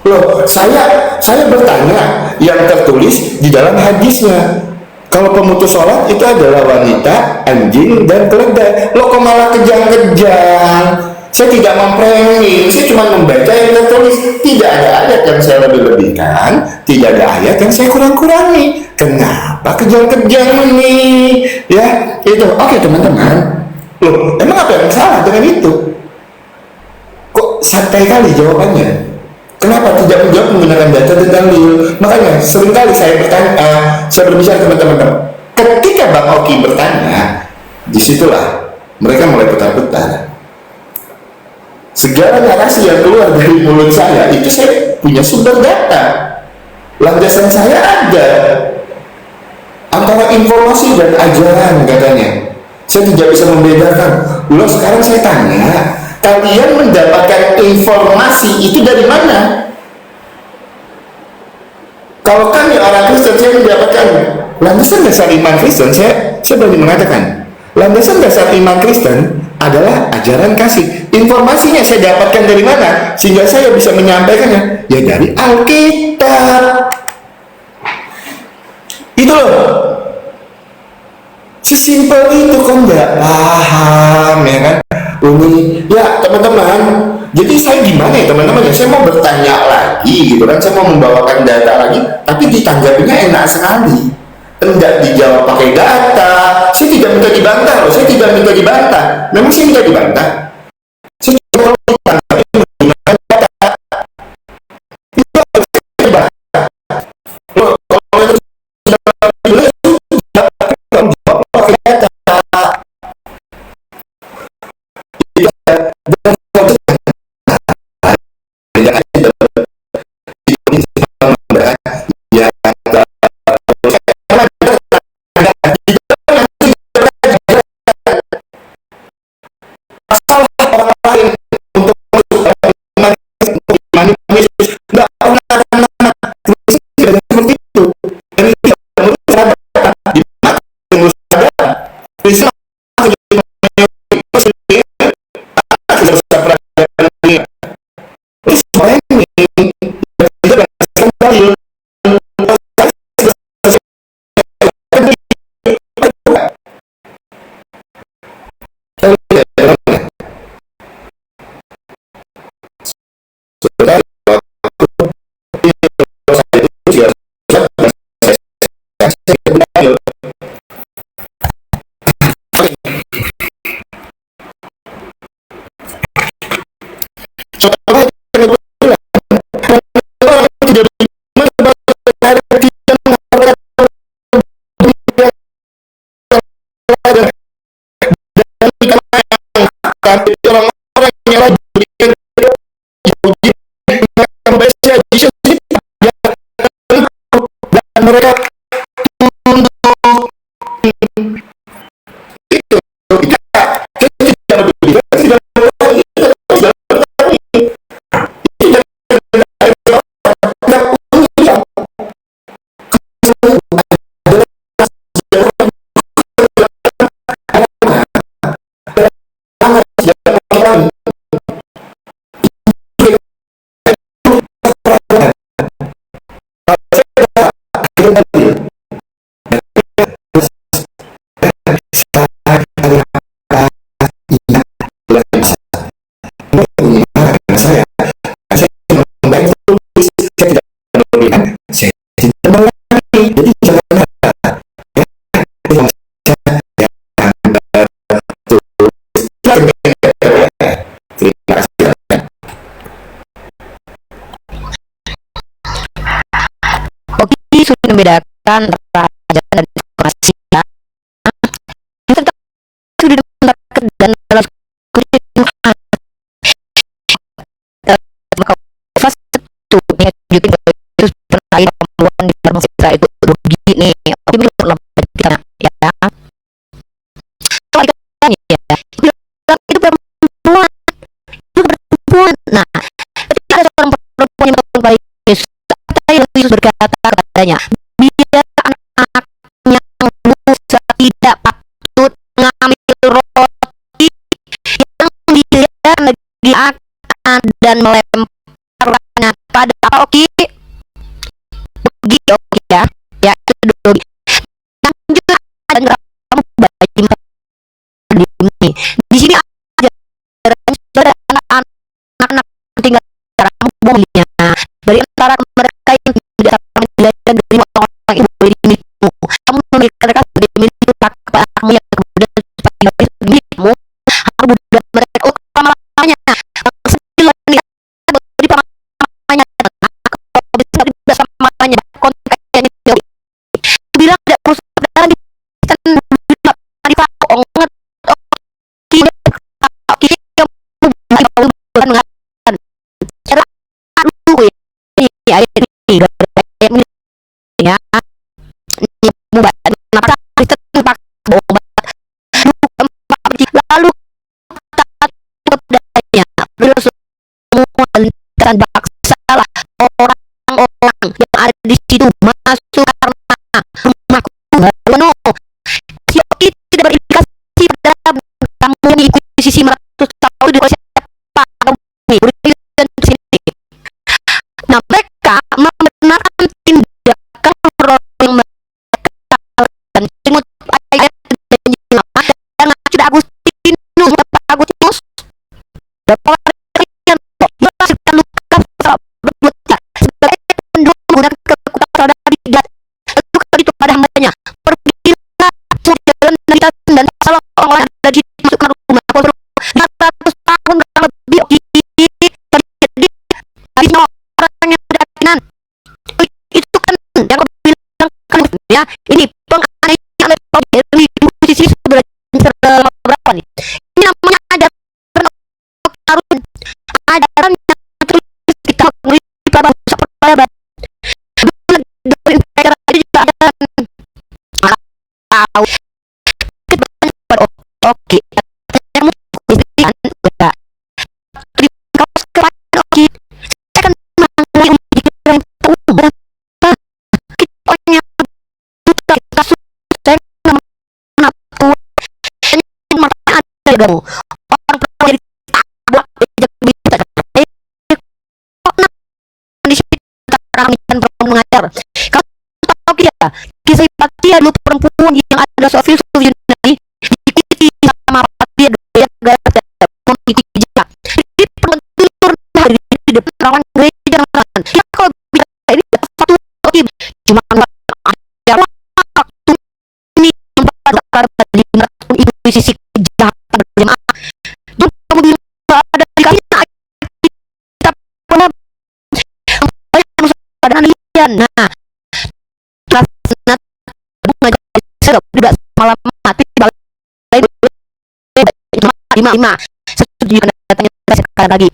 Loh, saya bertanya yang tertulis di dalam hadisnya. Kalau pemutus sholat itu adalah wanita, anjing, dan keledai. Loh, kok malah kejang-kejang? Saya tidak memframing, saya cuma membaca yang tertulis. Tidak ada ayat yang saya lebih-lebihkan, tidak ada ayat yang saya kurang-kurangi. Kenapa kejang-kejang ini? Ya, itu. Oke, teman-teman. Loh, emang apa yang salah dengan itu? Kok santai kali jawabannya? Kenapa tidak menjawab menggunakan data dan dalil? Makanya seringkali saya bertanya, saya berbicara dengan teman-teman. Ketika Bang Oki bertanya, disitulah mereka mulai putar-putar. Segala narasi yang keluar dari mulut saya itu saya punya sumber data. Landasan saya ada antara informasi dan ajaran katanya. Saya tidak bisa membedakan. Lalu sekarang saya tanya, kalian mendapatkan informasi itu dari mana? Kalau kami orang Kristen, saya mendapatkan landasan dasar iman Kristen. Saya berani mengatakan, landasan dasar iman Kristen adalah ajaran kasih. Informasinya saya dapatkan dari mana? Sehingga saya bisa menyampaikannya. Ya dari Alkitab. Itu loh. Sesimpel itu kok nggak paham ya kan? Ini ya teman-teman, jadi saya gimana ya teman-teman ya, saya mau bertanya lagi gitu kan, saya mau membawakan data lagi, tapi ditanggapinya enak sekali, enggak dijawab pakai data. Saya tidak minta dibantah loh, saya tidak minta dibantah. Memang saya minta dibantah, saya cuma ditanggapi menggunakan data. Itu harus dibantah loh. Kalau itu sudah jawab pakai data. Orang-orang yang rajin membaca dan mereka itu tidak berbeda, tidak Oke, sudah membedakan antara ajaran dan informasi ya. Yang tetap sudah dibenarkan dan dalam maka fase itu tunjukin bahwa itu pernah perempuan di dalam cerita itu rugi nih. Oke, belum pernah kita ya. Kalau ditanya ya, itu perempuan, itu perempuan. Nah, ketika ada seorang perempuan yang melakukan Yesus berkata kepadanya, biar anak-anaknya dan melemparnya pada apa Oki? Dogi Oki ya. Ya itu dogi. Dan juga ada kamu bagi ini. Di sini ada anak-anak tinggal cara bomnya dari antara mereka yang tidak sama dan dari orang-orang yang boleh dimilikimu. Kamu memiliki mereka sebagai milik kamu yang kemudian sebagai milikmu. Kamu budak mereka lama-lamanya maksudnya di pamannya bisa bersamanya konteks yang bilang tidak perlu saudara di bohong ya lalu dan salah orang-orang yang ada di situ masuk karena rumahku penuh. Si Oki tidak berindikasi pada kamu yang mengikuti sisi meratus tahun di siapa dan sini. Nah mereka membenarkan tindakan orang yang dan semut ayat dan Agustinus Agustinus dapat menggunakan kekuatan dan itu pada hambanya pergilah jalan dan salah orang ada di masuk ke rumah 400 tahun lebih terjadi dari orang yang berkeyakinan itu kan yang aku bilang kan ya ini penganiayaan oleh di sisi seberapa berapa nih ini namanya ajaran ajaran yang terus kita mengerti pada peradaban Oke, kisah Hipatia dulu perempuan yang ada Sofil Yunani diikuti sama Patia gaya memiliki jejak. Jadi perempuan hari di depan lawan gereja kan. Ya kalau bisa ini satu Oki cuma ada waktu ini membakar di ibu sisi kejahatan berjamaah. Dan kamu bilang ada di kalian kita pernah ada kalian. Nah tidak malam mati lima setuju datangnya sekali lagi.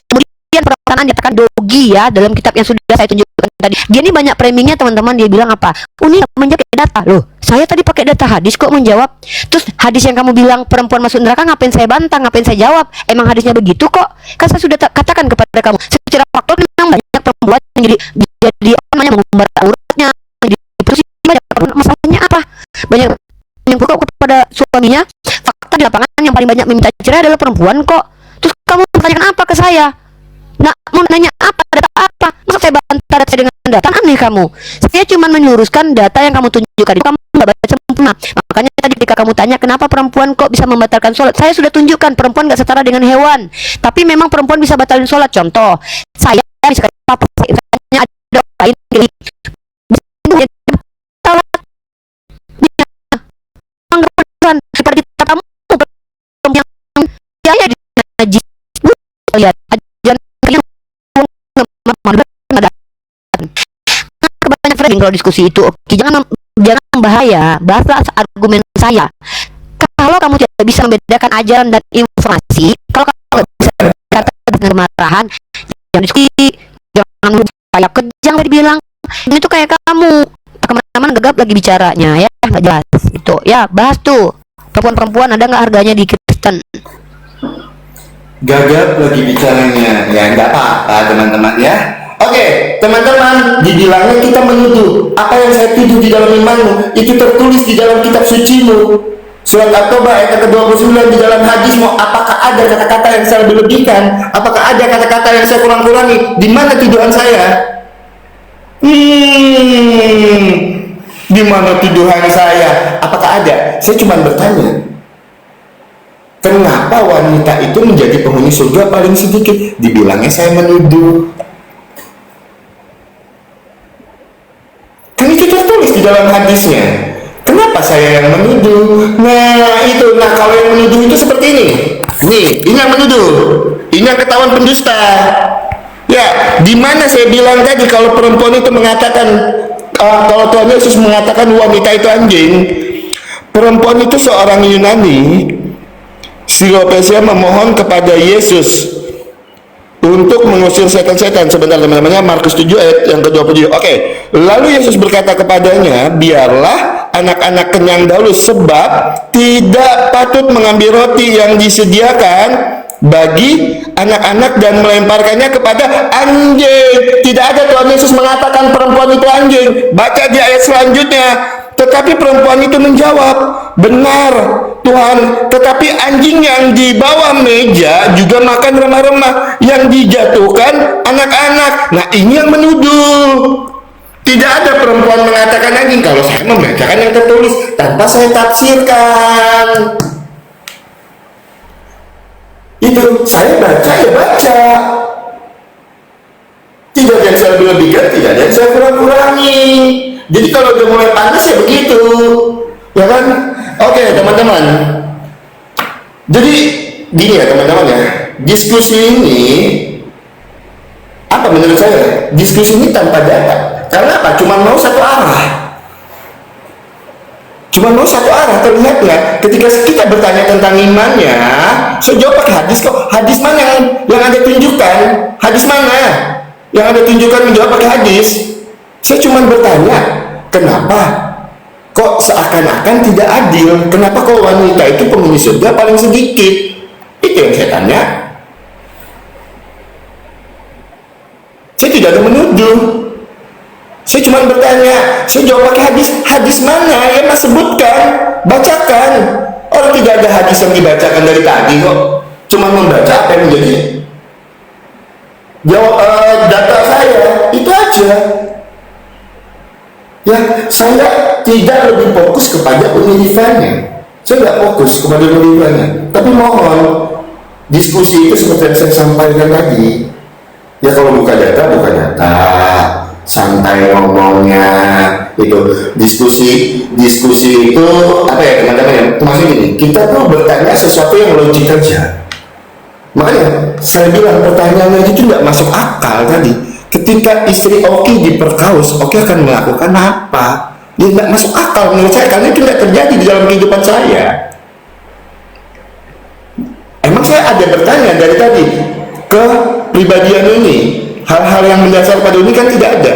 Kemudian perkataan nyatakan dogi ya dalam kitab yang sudah saya tunjukkan tadi. Dia ini banyak framingnya teman-teman. Dia bilang apa? Uni menjawab data loh. Saya tadi pakai data hadis kok menjawab. Terus hadis yang kamu bilang perempuan masuk neraka ngapain saya bantah? Ngapain saya jawab? Emang hadisnya begitu kok? Kan saya sudah katakan kepada kamu secara faktual memang banyak perempuan yang jadi apa namanya mengumbar auratnya, masalahnya apa? Banyak yang pokok kepada suaminya. Fakta di lapangan yang paling banyak meminta cerai adalah perempuan kok. Terus kamu bertanyakan apa ke saya? Nah, mau nanya apa? Data apa? Masa saya bantah data dengan data? Aneh kamu. Saya cuma menyuruskan data yang kamu tunjukkan. Kamu nggak baca sempurna. Makanya tadi ketika kamu tanya kenapa perempuan kok bisa membatalkan sholat, saya sudah tunjukkan perempuan nggak setara dengan hewan. Tapi memang perempuan bisa batalin sholat. Contoh, saya bisa apa? Saya ada lain seperti kamu yang ya najis lihat aja kebanyakan framing kalau diskusi itu. Oke, jangan bahaya bahasa argumen saya. Kalau kamu tidak bisa membedakan ajaran dan informasi, kalau kamu bisa berkata dengan kemarahan, jangan diskusi, jangan kayak kejang tadi bilang ini tuh kayak kamu kemana-mana gegap lagi bicaranya ya nggak jelas itu ya. Bahas tuh perempuan ada nggak harganya di Kristen? Gagap lagi bicaranya ya, nggak apa-apa teman-teman ya. Oke teman-teman, dibilangnya kita menuduh apa yang saya tuduh di dalam imanmu itu tertulis di dalam kitab sucimu. Surat At-Taubah ayat ke-29 di dalam hadis, apakah ada kata-kata yang saya lebih-lebihkan? Apakah ada kata-kata yang saya kurang-kurangi? Di mana tuduhan saya? Di mana tuduhan saya? Apakah ada? Saya cuma bertanya. Kenapa wanita itu menjadi penghuni surga paling sedikit? Dibilangnya saya menuduh. Kan itu tertulis di dalam hadisnya. Kenapa saya yang menuduh? Nah itu, kalau yang menuduh itu seperti ini. Nih, ini yang menuduh. Ini yang ketahuan pendusta. Ya, di mana saya bilang tadi kalau perempuan itu mengatakan, kalau Tuhan Yesus mengatakan wanita itu anjing, perempuan itu seorang Yunani. Silopesia memohon kepada Yesus untuk mengusir setan-setan. Sebentar teman-temannya, Markus 7 ayat yang ke-27. Oke. Lalu Yesus berkata kepadanya, biarlah anak-anak kenyang dahulu, sebab tidak patut mengambil roti yang disediakan bagi anak-anak dan melemparkannya kepada anjing. Tidak ada Tuhan Yesus mengatakan perempuan itu anjing. Baca di ayat selanjutnya. Tetapi perempuan itu menjawab, benar Tuhan, tetapi anjing yang di bawah meja juga makan remah-remah yang dijatuhkan anak-anak. Nah ini yang menuduh. Tidak ada perempuan mengatakan anjing. Kalau saya membacakan yang tertulis tanpa saya tafsirkan, itu saya baca ya baca. Tidak ada yang saya lebih-lebihkan, tidak ada yang saya kurang-kurangi. Jadi kalau udah mulai panas ya begitu, ya kan? Oke teman-teman. Jadi gini ya teman-teman ya, diskusi ini apa menurut saya? Diskusi ini tanpa data. Karena apa? Cuma mau satu arah. Cuma mau satu arah. Terlihatnya ketika kita bertanya tentang imannya, saya jawab pakai hadis kok. Hadis mana yang Anda tunjukkan? Hadis mana yang Anda tunjukkan menjawab pakai hadis? Saya cuma bertanya, kenapa kok seakan-akan tidak adil? Kenapa kok wanita itu penghuni surga paling sedikit? Itu yang saya tanya. Saya tidak ada menuduh. Saya cuma bertanya, saya jawab pakai hadis. Hadis mana yang Mas sebutkan? Bacakan. Orang tidak ada hadis yang dibacakan dari tadi kok. Cuma membaca apa yang menjadi jawab data saya. Itu aja. Ya, saya tidak lebih fokus kepada penelitiannya. Saya tidak fokus kepada penelitiannya. Tapi mohon, diskusi itu seperti yang saya sampaikan tadi. Ya kalau buka data, santai ngomongnya. Itu diskusi itu apa ya teman-teman ya? Maksudnya gini, kita tuh bertanya sesuatu yang logik aja. Makanya saya bilang pertanyaannya itu tidak masuk akal tadi. Ketika istri Oki diperkaus, Oki akan melakukan apa? Dia tidak masuk akal menurut saya, karena itu tidak terjadi di dalam kehidupan saya. Emang saya ada bertanya dari tadi ke pribadian ini, hal-hal yang mendasar pada ini kan tidak ada.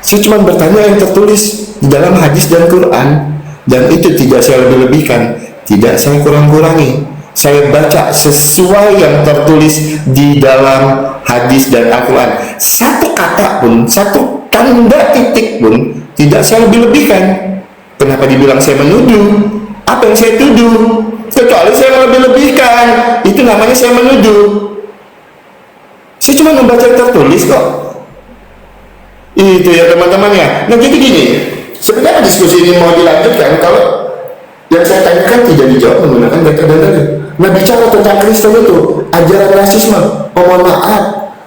Saya cuma bertanya yang tertulis di dalam hadis dan Quran, dan itu tidak saya lebih-lebihkan, tidak saya kurang-kurangi. Saya baca sesuai yang tertulis di dalam hadis dan Al-Quran. Satu kata pun, satu tanda titik pun tidak saya lebih-lebihkan. Kenapa dibilang saya menuduh? Apa yang saya tuduh? Kecuali saya lebih-lebihkan, itu namanya saya menuduh. Saya cuma membaca yang tertulis kok. Itu ya teman-teman ya. Nah jadi gini, sebenarnya diskusi ini mau dilanjutkan kalau yang saya tanyakan tidak dijawab menggunakan data dan dalil. Nah bicara tentang Kristen itu, ajaran rasisme, mohon maaf,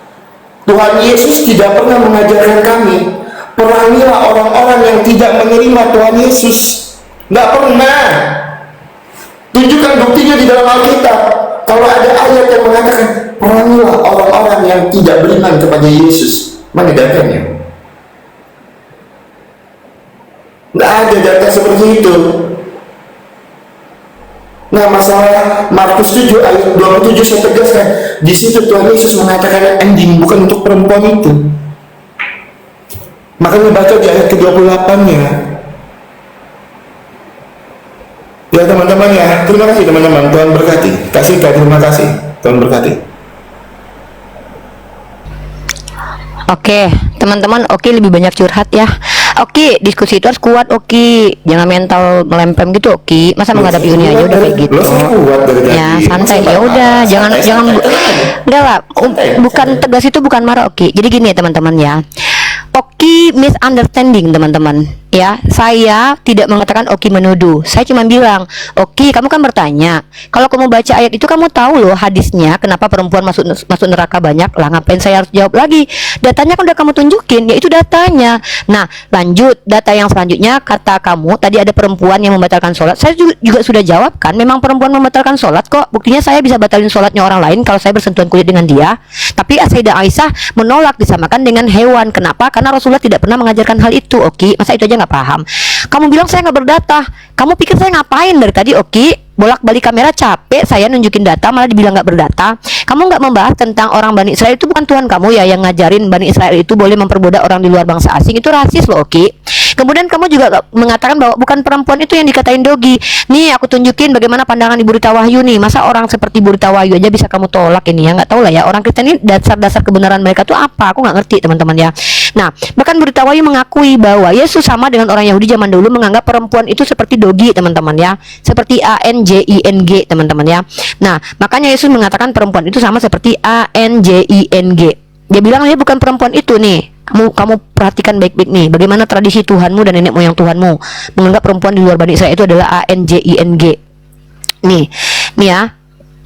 Tuhan Yesus tidak pernah mengajarkan kami perangilah orang-orang yang tidak menerima Tuhan Yesus. Nggak pernah. Tunjukkan buktinya di dalam Alkitab. Kalau ada ayat yang mengatakan perangilah orang-orang yang tidak beriman kepada Yesus, mana datanya? Nggak ada data seperti itu. Nah masalah Markus 7 ayat 27 saya tegaskan, di situ Tuhan Yesus mengatakan anjing bukan untuk perempuan itu. Makanya baca di ayat ke-28-nya. Ya teman-teman ya, terima kasih teman-teman, Tuhan berkati. Terima kasih, Tuhan berkati. Oke, teman-teman, oke lebih banyak curhat ya. Oki, diskusi itu harus kuat, Oki. Jangan mental melempem gitu, Oki. Masa menghadapi dunia aja udah kayak gitu. Kuat dari tadi. Ya, santai. Ya udah, jangan enggak lah. Bukan tegas itu bukan marah, Oki. Jadi gini ya, teman-teman ya. Oki misunderstanding, teman-teman. Ya, saya tidak mengatakan Oki menuduh. Saya cuma bilang, Oki, kamu kan bertanya. Kalau kamu baca ayat itu kamu tahu loh hadisnya kenapa perempuan masuk neraka banyak. Lah ngapain saya harus jawab lagi? Datanya kan udah kamu tunjukin, yaitu datanya. Nah, lanjut data yang selanjutnya, kata kamu tadi ada perempuan yang membatalkan sholat. Saya juga sudah jawab kan, memang perempuan membatalkan sholat kok. Buktinya saya bisa batalin sholatnya orang lain kalau saya bersentuhan kulit dengan dia. Tapi Sayyidah Aisyah menolak disamakan dengan hewan. Kenapa? Karena Rasulullah tidak pernah mengajarkan hal itu, Oki. Masa itu aja nggak paham? Kamu bilang saya nggak berdata. Kamu pikir saya ngapain dari tadi, Oki? Bolak-balik kamera capek saya nunjukin data malah dibilang nggak berdata. Kamu nggak membahas tentang orang Bani Israel. Itu bukan Tuhan kamu ya yang ngajarin Bani Israel itu boleh memperbudak orang di luar bangsa asing. Itu rasis loh, Oki. Kemudian kamu juga mengatakan bahwa bukan perempuan itu yang dikatain dogi. Nih aku tunjukin bagaimana pandangan Ibu Rita Wahyu nih. Masa orang seperti Ibu Rita Wahyu aja bisa kamu tolak ini ya? Nggak tahu lah ya, orang Kristen ini dasar-dasar kebenaran mereka tuh apa? Aku nggak ngerti, teman-teman ya. Nah, bahkan Bu Rita Wahyu mengakui bahwa Yesus sama dengan orang Yahudi zaman dulu menganggap perempuan itu seperti dogi, teman-teman ya. Seperti ANJING, teman-teman ya. Nah, makanya Yesus mengatakan perempuan itu sama seperti ANJING. Dia bilang dia bukan perempuan itu nih. Kamu perhatikan baik-baik nih, bagaimana tradisi Tuhanmu dan nenek moyang Tuhanmu menganggap perempuan di luar Bani Israel itu adalah ANJING. Nih ya,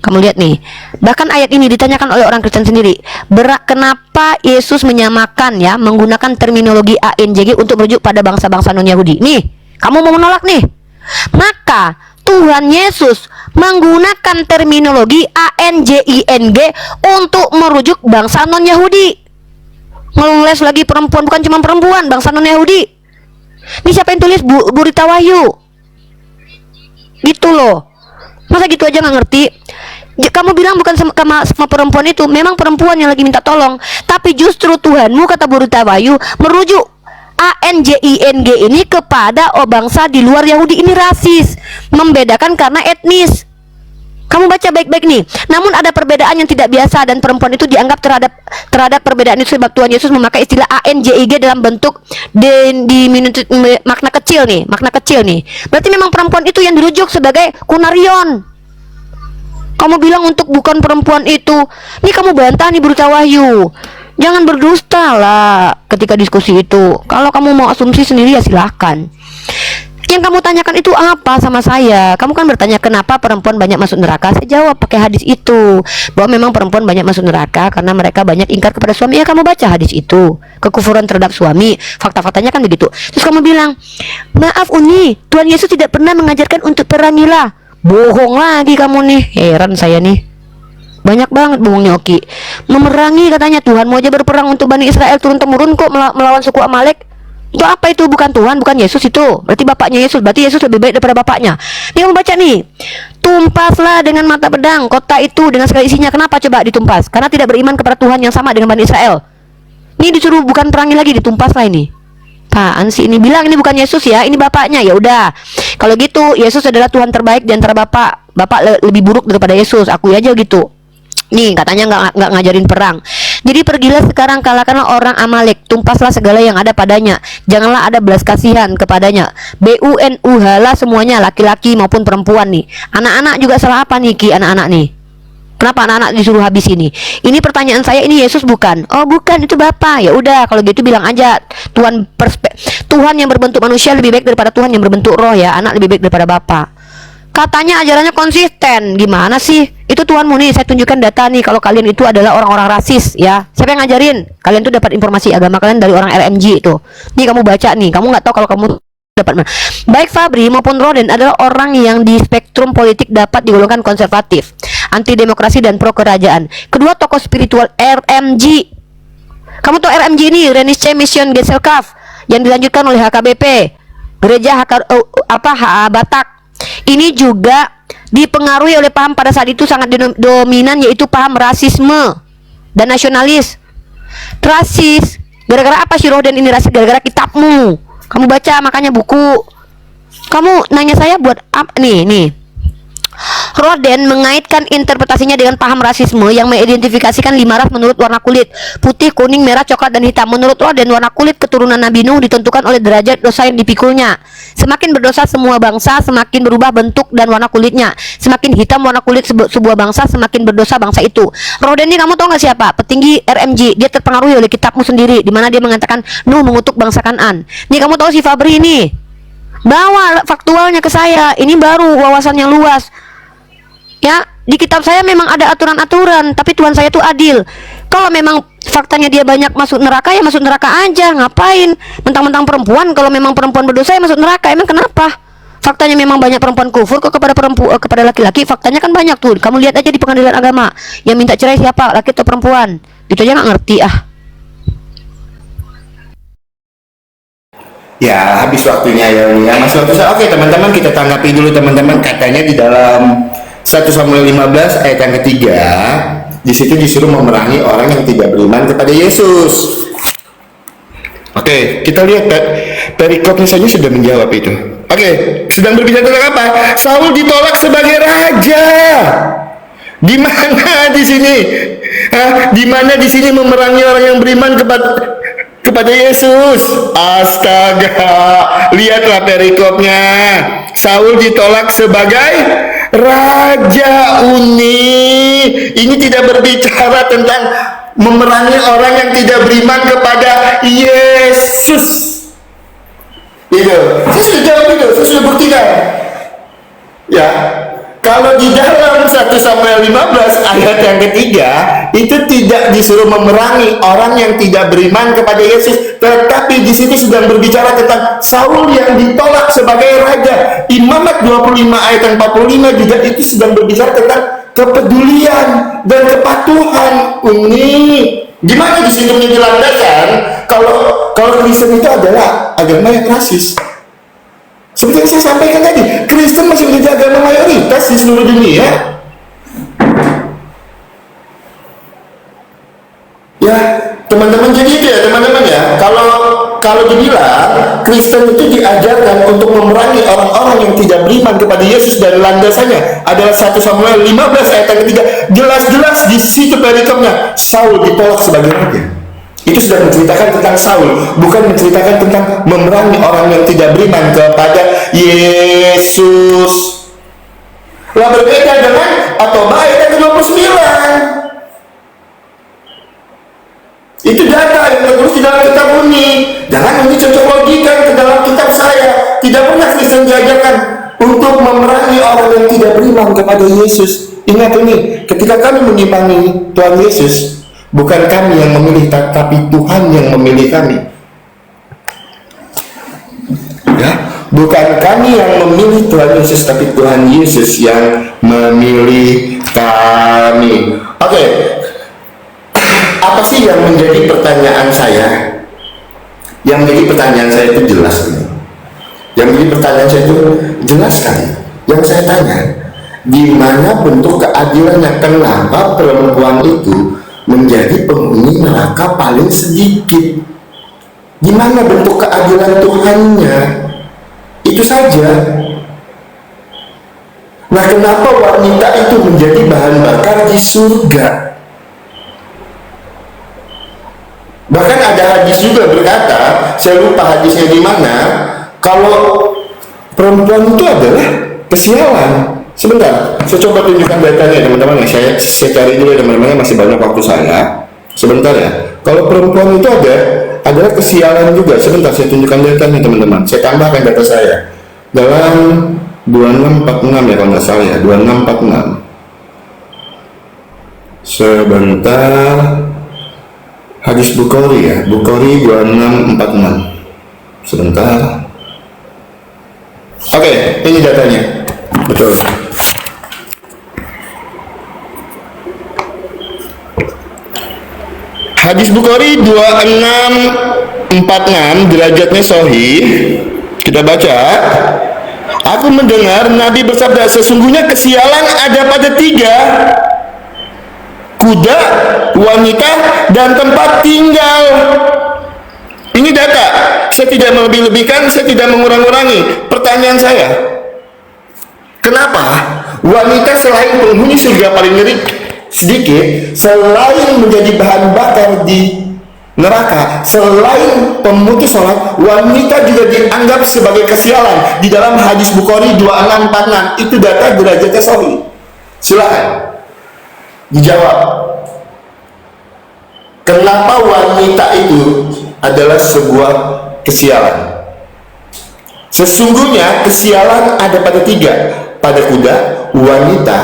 kamu lihat nih. Bahkan ayat ini ditanyakan oleh orang Kristen sendiri. Kenapa Yesus menyamakan ya, menggunakan terminologi ANJG untuk merujuk pada bangsa-bangsa non-Yahudi? Nih, kamu mau menolak nih. Maka Tuhan Yesus menggunakan terminologi ANJING untuk merujuk bangsa non-Yahudi. Ngeles lagi perempuan, bukan cuma perempuan, bangsa non-Yahudi. Ini siapa yang tulis? Bu Rita Wahyu. Gitu loh. Masa gitu aja nggak ngerti? Kamu bilang bukan sama perempuan itu. Memang perempuan yang lagi minta tolong. Tapi justru Tuhanmu, kata Bu Rita Wahyu, merujuk ANJING ini kepada bangsa di luar Yahudi. Ini rasis, membedakan karena etnis. Kamu baca baik-baik nih. Namun ada perbedaan yang tidak biasa dan perempuan itu dianggap terhadap perbedaan itu sebab Tuhan Yesus memakai istilah ANJIG dalam bentuk makna kecil nih, Berarti memang perempuan itu yang dirujuk sebagai kunarion. Kamu bilang untuk bukan perempuan itu. Ini kamu bantah nih Bu Rita Wahyu. Jangan berdusta lah ketika diskusi itu. Kalau kamu mau asumsi sendiri ya silahkan. Yang kamu tanyakan itu apa sama saya? Kamu kan bertanya kenapa perempuan banyak masuk neraka. Saya jawab pakai hadis itu, bahwa memang perempuan banyak masuk neraka karena mereka banyak ingkar kepada suami. Ya kamu baca hadis itu, kekufuran terhadap suami. Fakta-faktanya kan begitu. Terus kamu bilang, maaf Uni, Tuhan Yesus tidak pernah mengajarkan untuk perangilah. Bohong lagi kamu nih. Heran saya nih. Banyak banget bohongnya Oki. Memerangi katanya, Tuhanmu aja berperang untuk Bani Israel turun-temurun kok melawan suku Amalek. Itu apa itu? Bukan Tuhan, bukan Yesus itu. Berarti bapaknya Yesus. Berarti Yesus lebih baik daripada bapaknya. Dia membaca nih. Tumpaslah dengan mata pedang kota itu dengan segala isinya. Kenapa coba ditumpas? Karena tidak beriman kepada Tuhan yang sama dengan Bani Israel. Ini disuruh bukan perangi lagi, ditumpaslah ini. Apaan sih ini? Bilang ini bukan Yesus ya, ini bapaknya. Ya udah. Kalau gitu Yesus adalah Tuhan terbaik di antara bapak. Bapak lebih buruk daripada Yesus. Aku aja gitu. Nih katanya nggak ngajarin perang. Jadi pergilah sekarang, kalahkanlah orang Amalek, tumpaslah segala yang ada padanya, janganlah ada belas kasihan kepadanya. BUNUH lah semuanya, laki-laki maupun perempuan nih. Anak-anak juga salah apa nih Ki, anak-anak nih? Kenapa anak-anak disuruh habis ini? Ini pertanyaan saya, ini Yesus bukan? Oh bukan, itu Bapak. Ya udah kalau gitu bilang aja Tuhan yang berbentuk manusia lebih baik daripada Tuhan yang berbentuk roh ya. Anak lebih baik daripada Bapak. Katanya ajarannya konsisten. Gimana sih? Itu Tuhanmu nih, saya tunjukkan data nih kalau kalian itu adalah orang-orang rasis ya. Siapa yang ngajarin? Kalian tuh dapat informasi agama kalian dari orang RMG itu. Nih kamu baca nih, kamu nggak tahu kalau kamu dapat mana. Baik Fabri maupun Roden adalah orang yang di spektrum politik dapat digolongkan konservatif, anti demokrasi dan pro kerajaan. Kedua tokoh spiritual RMG. Kamu tahu RMG ini, Renice Mission Gesellschaft, yang dilanjutkan oleh HKBP, Gereja HA Batak. Ini juga dipengaruhi oleh paham pada saat itu sangat dominan, yaitu paham rasisme dan nasionalis. Rasis gara-gara apa sih Roden ini rasis? Gara-gara kitabmu. Kamu baca makanya buku. Kamu nanya saya buat apa? Nih Roden mengaitkan interpretasinya dengan paham rasisme yang mengidentifikasikan 5 ras menurut warna kulit: putih, kuning, merah, coklat, dan hitam. Menurut Roden, warna kulit keturunan Nabi Nuh ditentukan oleh derajat dosa yang dipikulnya. Semakin berdosa semua bangsa, semakin berubah bentuk dan warna kulitnya. Semakin hitam warna kulit sebuah bangsa, semakin berdosa bangsa itu. Roden ini kamu tahu nggak siapa? Petinggi RMG. Dia terpengaruhi oleh kitabmu sendiri, di mana dia mengatakan Nuh mengutuk bangsa Kan'an. Nih kamu tahu si Fabri ini? Bawa faktualnya ke saya. Ini baru wawasan yang luas. Ya, di kitab saya memang ada aturan-aturan, tapi Tuhan saya itu adil. Kalau memang faktanya dia banyak masuk neraka, ya masuk neraka aja. Ngapain mentang-mentang perempuan? Kalau memang perempuan berdosa, ya masuk neraka. Emang kenapa? Faktanya memang banyak perempuan kufur kok kepada laki-laki. Faktanya kan banyak tuh. Kamu lihat aja di pengadilan agama. Yang minta cerai siapa? Laki atau perempuan? Itu aja nggak ngerti ah. Ya, habis waktunya ya. Masih waktu saya. Oke, teman-teman, kita tanggapi dulu teman-teman. Katanya di dalam 1 Samuel 15 ayat yang ketiga, di situ disuruh memerangi orang yang tidak beriman kepada Yesus. Oke, kita lihat perikopnya saja sudah menjawab itu. Oke, sedang berbicara tentang apa? Saul ditolak sebagai raja. Di mana di sini? Di mana di sini memerangi orang yang beriman kepada Yesus? Astaga, lihatlah perikopnya. Saul ditolak sebagai raja. Ini tidak berbicara tentang memerangi orang yang tidak beriman kepada Yesus. Itu, saya sudah jawab itu, saya sudah buktikan. Ya, kalau di dalam 1 Samuel 15 ayat yang ketiga, itu tidak disuruh memerangi orang yang tidak beriman kepada Yesus, tetapi di situ sedang berbicara tentang Saul yang ditolak sebagai raja. Imamat 25 ayat yang 45 juga itu sedang berbicara tentang kepedulian dan kepatuhan. Gimana di situ menjelaskan kalau Kristen itu adalah agama yang rasis? Seperti yang saya sampaikan tadi, Kristen masih menjadi agama mayoritas di seluruh dunia. Ya, teman-teman, jadi itu ya teman-teman ya. Kalau dibilang Kristen itu diajarkan untuk memerangi orang-orang yang tidak beriman kepada Yesus, dan landasannya adalah 1 Samuel 15 ayat yang ketiga. Jelas-jelas di situ perikopnya Saul ditolak sebagai raja. Itu sudah menceritakan tentang Saul, bukan menceritakan tentang memerangi orang yang tidak beriman kepada Yesus. Lah berbeda dengan Atobah ayat yang ke-29. Itu data yang tertulis di dalam kitab ini. Jangan ini cocok logika ke dalam kitab saya. Tidak pernah Kristen diajarkan untuk memerangi orang yang tidak beriman kepada Yesus. Ingat ini, ketika kami mengimani Tuhan Yesus, bukan kami yang memilih, tapi Tuhan yang memilih kami. Ya, bukan kami yang memilih Tuhan Yesus, tapi Tuhan Yesus yang memilih kami. Oke. Apa sih yang menjadi pertanyaan saya? Yang menjadi pertanyaan saya itu jelas. Yang menjadi pertanyaan saya itu jelas sekali. Yang saya tanya, di mana bentuk keadilannya? Kenapa perempuan itu menjadi penghuni neraka paling sedikit? Di mana bentuk keadilan Tuhannya? Itu saja. Nah, kenapa wanita itu menjadi bahan bakar di surga? Bahkan ada hadis juga berkata, saya lupa hadisnya di mana, kalau perempuan itu adalah kesialan. Sebentar, saya coba tunjukkan datanya teman-teman. Saya cari dulu teman-teman, masih banyak waktu saya. Sebentar ya. Kalau perempuan itu adalah kesialan juga. Sebentar, saya tunjukkan datanya teman-teman. Saya tambahkan data saya dalam 2646 ya kalau nggak salah ya, 2646. Sebentar. Hadis Bukhari ya, Bukhari 2646. Sebentar. Oke, ini datanya. Betul. Hadis Bukhari 2646, derajatnya sahih. Kita baca. Aku mendengar Nabi bersabda, sesungguhnya kesialan ada pada 3: kuda, wanita, dan tempat tinggal. Ini data. Saya tidak melebih-lebihkan, saya tidak mengurang-urangi. Pertanyaan saya, kenapa Wanita selain penghuni surga paling ngeri sedikit, selain menjadi bahan bakar di neraka, selain pemutus sholat, wanita juga dianggap sebagai kesialan. Di dalam hadis Bukhari 2646 itu data derajatnya sahih. Silakan dijawab. Kenapa wanita itu adalah sebuah kesialan? Sesungguhnya kesialan ada pada tiga, pada kuda, wanita,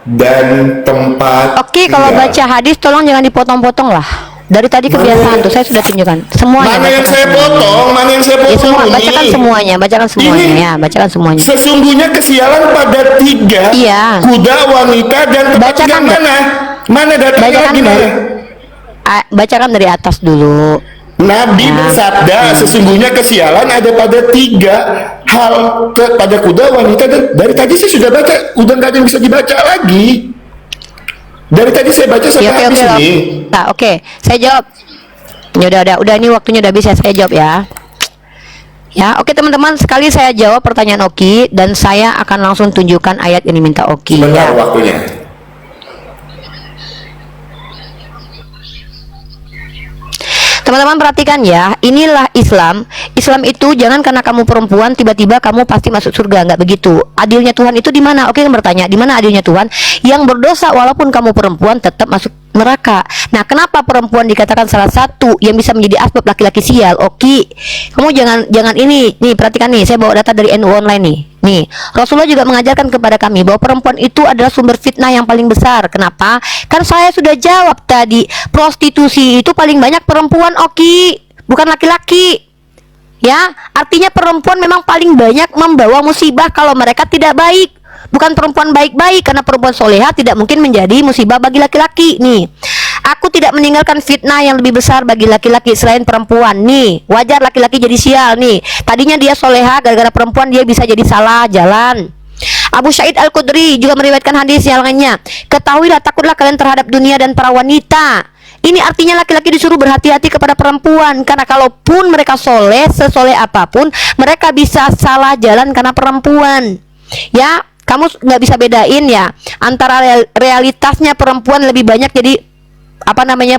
dan tempat Oke, kalau tinggal. baca hadis tolong jangan dipotong-potong lah. Dari tadi kebiasaan tuh saya sudah tunjukkan semuanya. Mana yang bacakan saya semuanya. potong? Mana yang saya potong? Ya semua, ini? bacakan semuanya, bacakan semuanya Ini ya, bacakan semuanya. Sesungguhnya kesialan pada tiga, Iya. kuda, wanita, dan tempat Bacakan, tinggal. Mana? Mana datanya? Bacakan Gimana? dari bacakan dari atas dulu. Nabi Ya. bersabda, sesungguhnya kesialan ada pada tiga hal, pada kuda, wanita, dan dari tadi saya sudah baca, udah nggak ada yang bisa dibaca lagi. Dari tadi saya baca sampai Ya, oke, habis oke. nih. Nah, oke, saya jawab. Ya udah ini waktunya udah habis ya, saya jawab ya. Ya, oke teman-teman, sekali saya jawab pertanyaan Oki dan saya akan langsung tunjukkan ayat yang diminta Oki Sebentar ya. waktunya. Teman-teman perhatikan ya, inilah Islam. Islam itu jangan karena kamu perempuan tiba-tiba kamu pasti masuk surga, nggak begitu. Adilnya Tuhan itu di mana? Oke, yang bertanya, di mana adilnya Tuhan? Yang berdosa walaupun kamu perempuan tetap masuk neraka. Nah, kenapa perempuan dikatakan salah satu yang bisa menjadi asbab laki-laki sial? Oke, kamu jangan ini. Nih, perhatikan nih, saya bawa data dari NU Online nih. Nih, Rasulullah juga mengajarkan kepada kami bahwa perempuan itu adalah sumber fitnah yang paling besar. Kenapa? Kan saya sudah jawab tadi, prostitusi itu paling banyak perempuan, Oki, bukan laki-laki. Ya, artinya perempuan memang paling banyak membawa musibah kalau mereka tidak baik. Bukan perempuan baik-baik, karena perempuan soleha tidak mungkin menjadi musibah bagi laki-laki. Nih, aku tidak meninggalkan fitnah yang lebih besar bagi laki-laki selain perempuan. Nih, wajar laki-laki jadi sial nih. Tadinya dia soleha, gara-gara perempuan dia bisa jadi salah jalan. Abu Sa'id Al-Khudri juga meriwayatkan hadis yang lainnya. Ketahuilah, takutlah kalian terhadap dunia dan para wanita. Ini artinya laki-laki disuruh berhati-hati kepada perempuan, karena kalaupun mereka soleh, sesoleh apapun, mereka bisa salah jalan karena perempuan. Ya, kamu nggak bisa bedain ya antara realitasnya perempuan lebih banyak jadi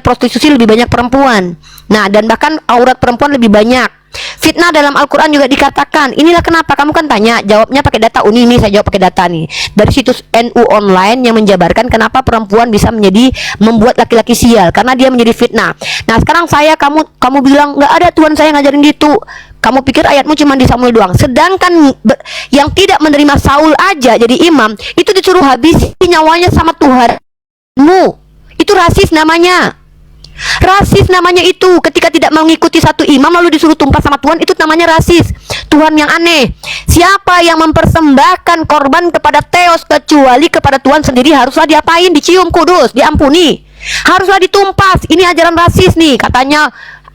prostitusi lebih banyak perempuan. Nah, dan bahkan aurat perempuan lebih banyak. Fitnah dalam Al-Quran juga dikatakan. Inilah kenapa kamu kan tanya, jawabnya pakai data Uni ini, saya jawab pakai data nih dari situs NU Online yang menjabarkan kenapa perempuan bisa membuat laki-laki sial, karena dia menjadi fitnah. Nah, sekarang kamu bilang nggak ada Tuhan saya ngajarin gitu. Kamu pikir ayatmu cuma di Samuel doang. Sedangkan yang tidak menerima Saul aja jadi imam itu disuruh habisi nyawanya sama Tuhanmu. Itu rasis namanya. Rasis namanya itu. Ketika tidak mengikuti satu imam lalu disuruh tumpah sama Tuhan, itu namanya rasis. Tuhan yang aneh. Siapa yang mempersembahkan korban kepada Theos kecuali kepada Tuhan sendiri haruslah diapain? Dicium kudus, diampuni, haruslah ditumpas. Ini ajaran rasis nih. Katanya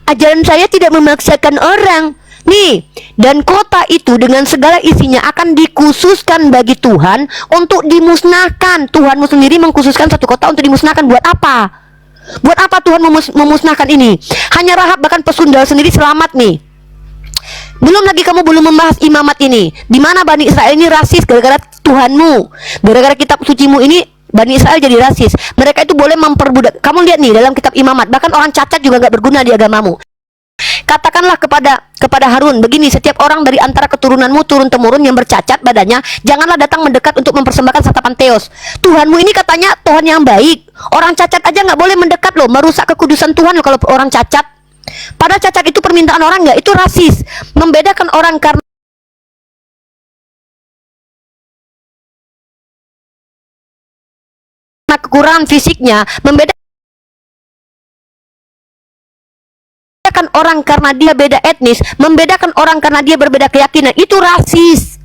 ajaran saya tidak memaksakan orang. Nih, dan kota itu dengan segala isinya akan dikhususkan bagi Tuhan untuk dimusnahkan. Tuhanmu sendiri mengkhususkan satu kota untuk dimusnahkan. Buat apa? Buat apa Tuhan memusnahkan ini? Hanya Rahab bahkan pesundal sendiri selamat nih. Belum lagi kamu belum membahas imamat ini. Di mana Bani Israel ini rasis gara-gara Tuhanmu. Gara-gara kitab sucimu ini Bani Israel jadi rasis. Mereka itu boleh memperbudak. Kamu lihat nih dalam kitab imamat, bahkan orang cacat juga gak berguna di agamamu. Katakanlah kepada Harun begini, setiap orang dari antara keturunanmu turun-temurun yang bercacat badannya, janganlah datang mendekat untuk mempersembahkan santapan Theos. Tuhanmu ini katanya Tuhan yang baik. Orang cacat aja nggak boleh mendekat loh, merusak kekudusan Tuhan loh kalau orang cacat. Padahal cacat itu permintaan orang nggak? Itu rasis. Membedakan orang karena kekurangan fisiknya, membedakan orang karena dia beda etnis, membedakan orang karena dia berbeda keyakinan, itu rasis.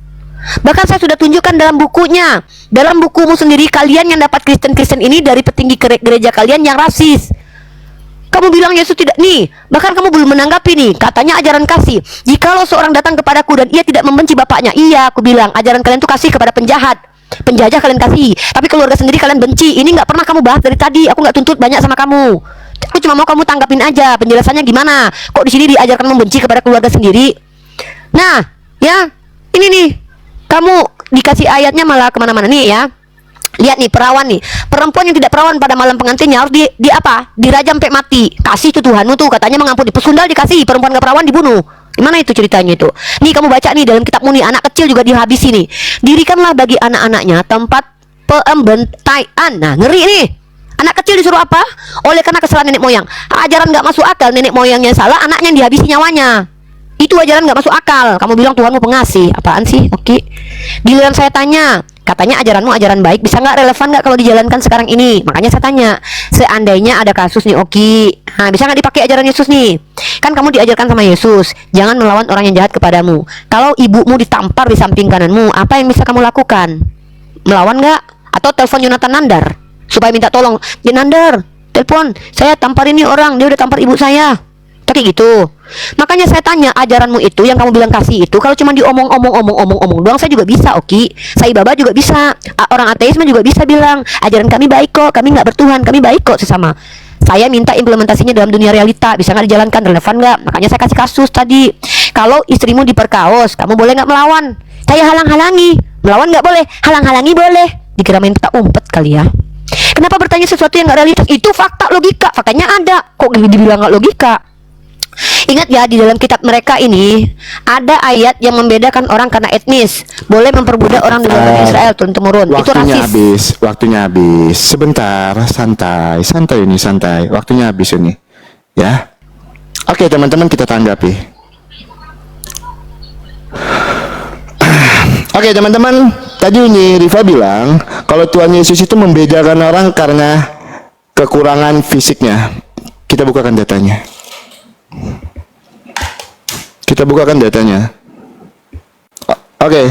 Bahkan saya sudah tunjukkan dalam bukunya, dalam bukumu sendiri, kalian yang dapat Kristen ini dari petinggi gereja kalian yang rasis. Kamu bilang Yesus tidak, nih, bahkan kamu belum menanggapi nih, katanya ajaran kasih. Jikalau seorang datang kepadaku dan ia tidak membenci bapaknya, iya, aku bilang, ajaran kalian itu kasih kepada penjahat. Penjajah kalian kasih, tapi keluarga sendiri kalian benci. Ini nggak pernah kamu bahas dari tadi, aku nggak tuntut banyak sama kamu. Aku cuma mau kamu tanggapin aja penjelasannya gimana. Kok di sini diajarkan membenci kepada keluarga sendiri? Nah, ya, ini nih, kamu dikasih ayatnya malah kemana-mana nih ya. Lihat nih perawan nih, perempuan yang tidak perawan pada malam pengantinnya harus di apa? Dirajam sampai mati. Kasih tuh Tuhanmu tuh katanya mengampuni. Pesundal dikasih, perempuan gak perawan dibunuh. Gimana itu ceritanya itu? Nih kamu baca nih dalam kitabmu nih, anak kecil juga dihabisi nih. Dirikanlah bagi anak-anaknya tempat pembentaian. Nah ngeri nih. Anak kecil disuruh apa? Oleh karena kesalahan nenek moyang. Ajaran gak masuk akal, nenek moyangnya salah, anaknya yang dihabisi nyawanya. Itu ajaran gak masuk akal. Kamu bilang Tuhanmu pengasih. Apaan sih? Oke. Giliran saya tanya, katanya ajaranmu ajaran baik, bisa nggak relevan nggak kalau dijalankan sekarang ini? Makanya saya tanya, seandainya ada kasus nih Oki, nah bisa nggak dipakai ajaran Yesus nih? Kan kamu diajarkan sama Yesus, jangan melawan orang yang jahat kepadamu. Kalau ibumu ditampar di samping kananmu, apa yang bisa kamu lakukan? Melawan nggak? Atau telepon Yonatan Nandar supaya minta tolong, ya Nandar, telepon, saya tampar ini orang, dia udah tampar ibu saya. Kayak gitu. Makanya saya tanya, ajaranmu itu yang kamu bilang kasih itu kalau cuma diomong-omong doang saya juga bisa, Oki. Sai Baba juga bisa. Orang ateisme juga bisa bilang, ajaran kami baik kok, kami nggak bertuhan, kami baik kok sesama. Saya minta implementasinya dalam dunia realita, bisa nggak dijalankan, relevan nggak? Makanya saya kasih kasus tadi. Kalau istrimu diperkaos, kamu boleh nggak melawan? Saya halang-halangi. Melawan nggak boleh, halang-halangi boleh. Dikira main peta umpet kali ya. Kenapa bertanya sesuatu yang nggak realitas? Itu fakta, logika, faktanya ada. Kok dibilang nggak logika? Ingat ya, di dalam kitab mereka ini ada ayat yang membedakan orang karena etnis. Boleh memperbudak orang di luar Israel turun-temurun. Itu rasis. Waktunya habis. Sebentar, santai ini, santai. Waktunya habis ini. Ya. Oke, teman-teman, kita tanggapi. Oke, teman-teman, tadi ini Riva bilang kalau Tuhan Yesus itu membedakan orang karena kekurangan fisiknya. Kita bukakan datanya. Oke.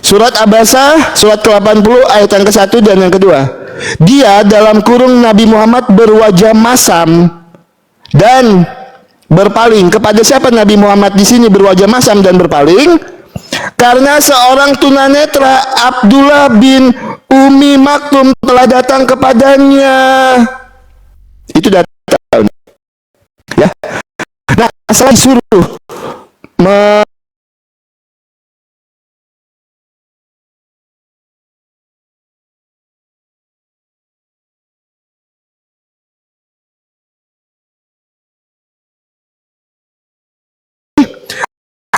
Surat Abasa, surat ke-80 ayat yang ke-1 dan yang kedua. Dia dalam kurung Nabi Muhammad berwajah masam dan berpaling. Kepada siapa Nabi Muhammad di sini berwajah masam dan berpaling? Karena seorang tunanetra, Abdullah bin Umi Maktum, telah datang kepadanya. Itu data ya. Nah, saya disuruh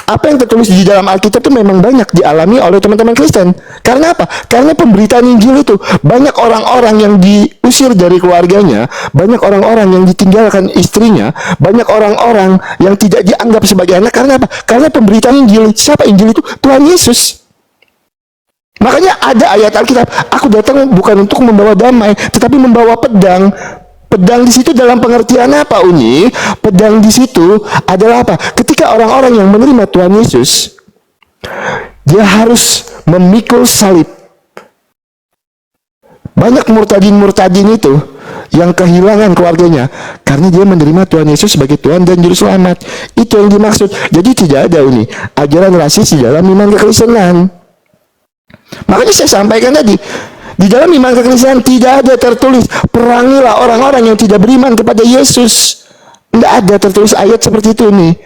apa yang tertulis di dalam Alkitab itu memang banyak dialami oleh teman-teman Kristen. Karena apa? Karena pemberitaan Injil itu banyak orang-orang yang diusir dari keluarganya, banyak orang-orang yang ditinggalkan istrinya, banyak orang-orang yang tidak dianggap sebagai anak. Karena apa? Karena pemberitaan Injil. Siapa Injil itu? Tuhan Yesus. Makanya ada ayat Alkitab, aku datang bukan untuk membawa damai, tetapi membawa pedang. Pedang di situ dalam pengertian apa, Uni? Pedang di situ adalah apa? Ketika orang-orang yang menerima Tuhan Yesus, dia harus memikul salib. Banyak murtadin itu yang kehilangan keluarganya karena dia menerima Tuhan Yesus sebagai Tuhan dan Juru Selamat. Itu yang dimaksud. Jadi tidak ada, Uni, ajaran rasis di dalam iman kekristenan. Makanya saya sampaikan tadi, di dalam iman kekristenan tidak ada tertulis perangilah orang-orang yang tidak beriman kepada Yesus. Tidak ada tertulis ayat seperti itu nih.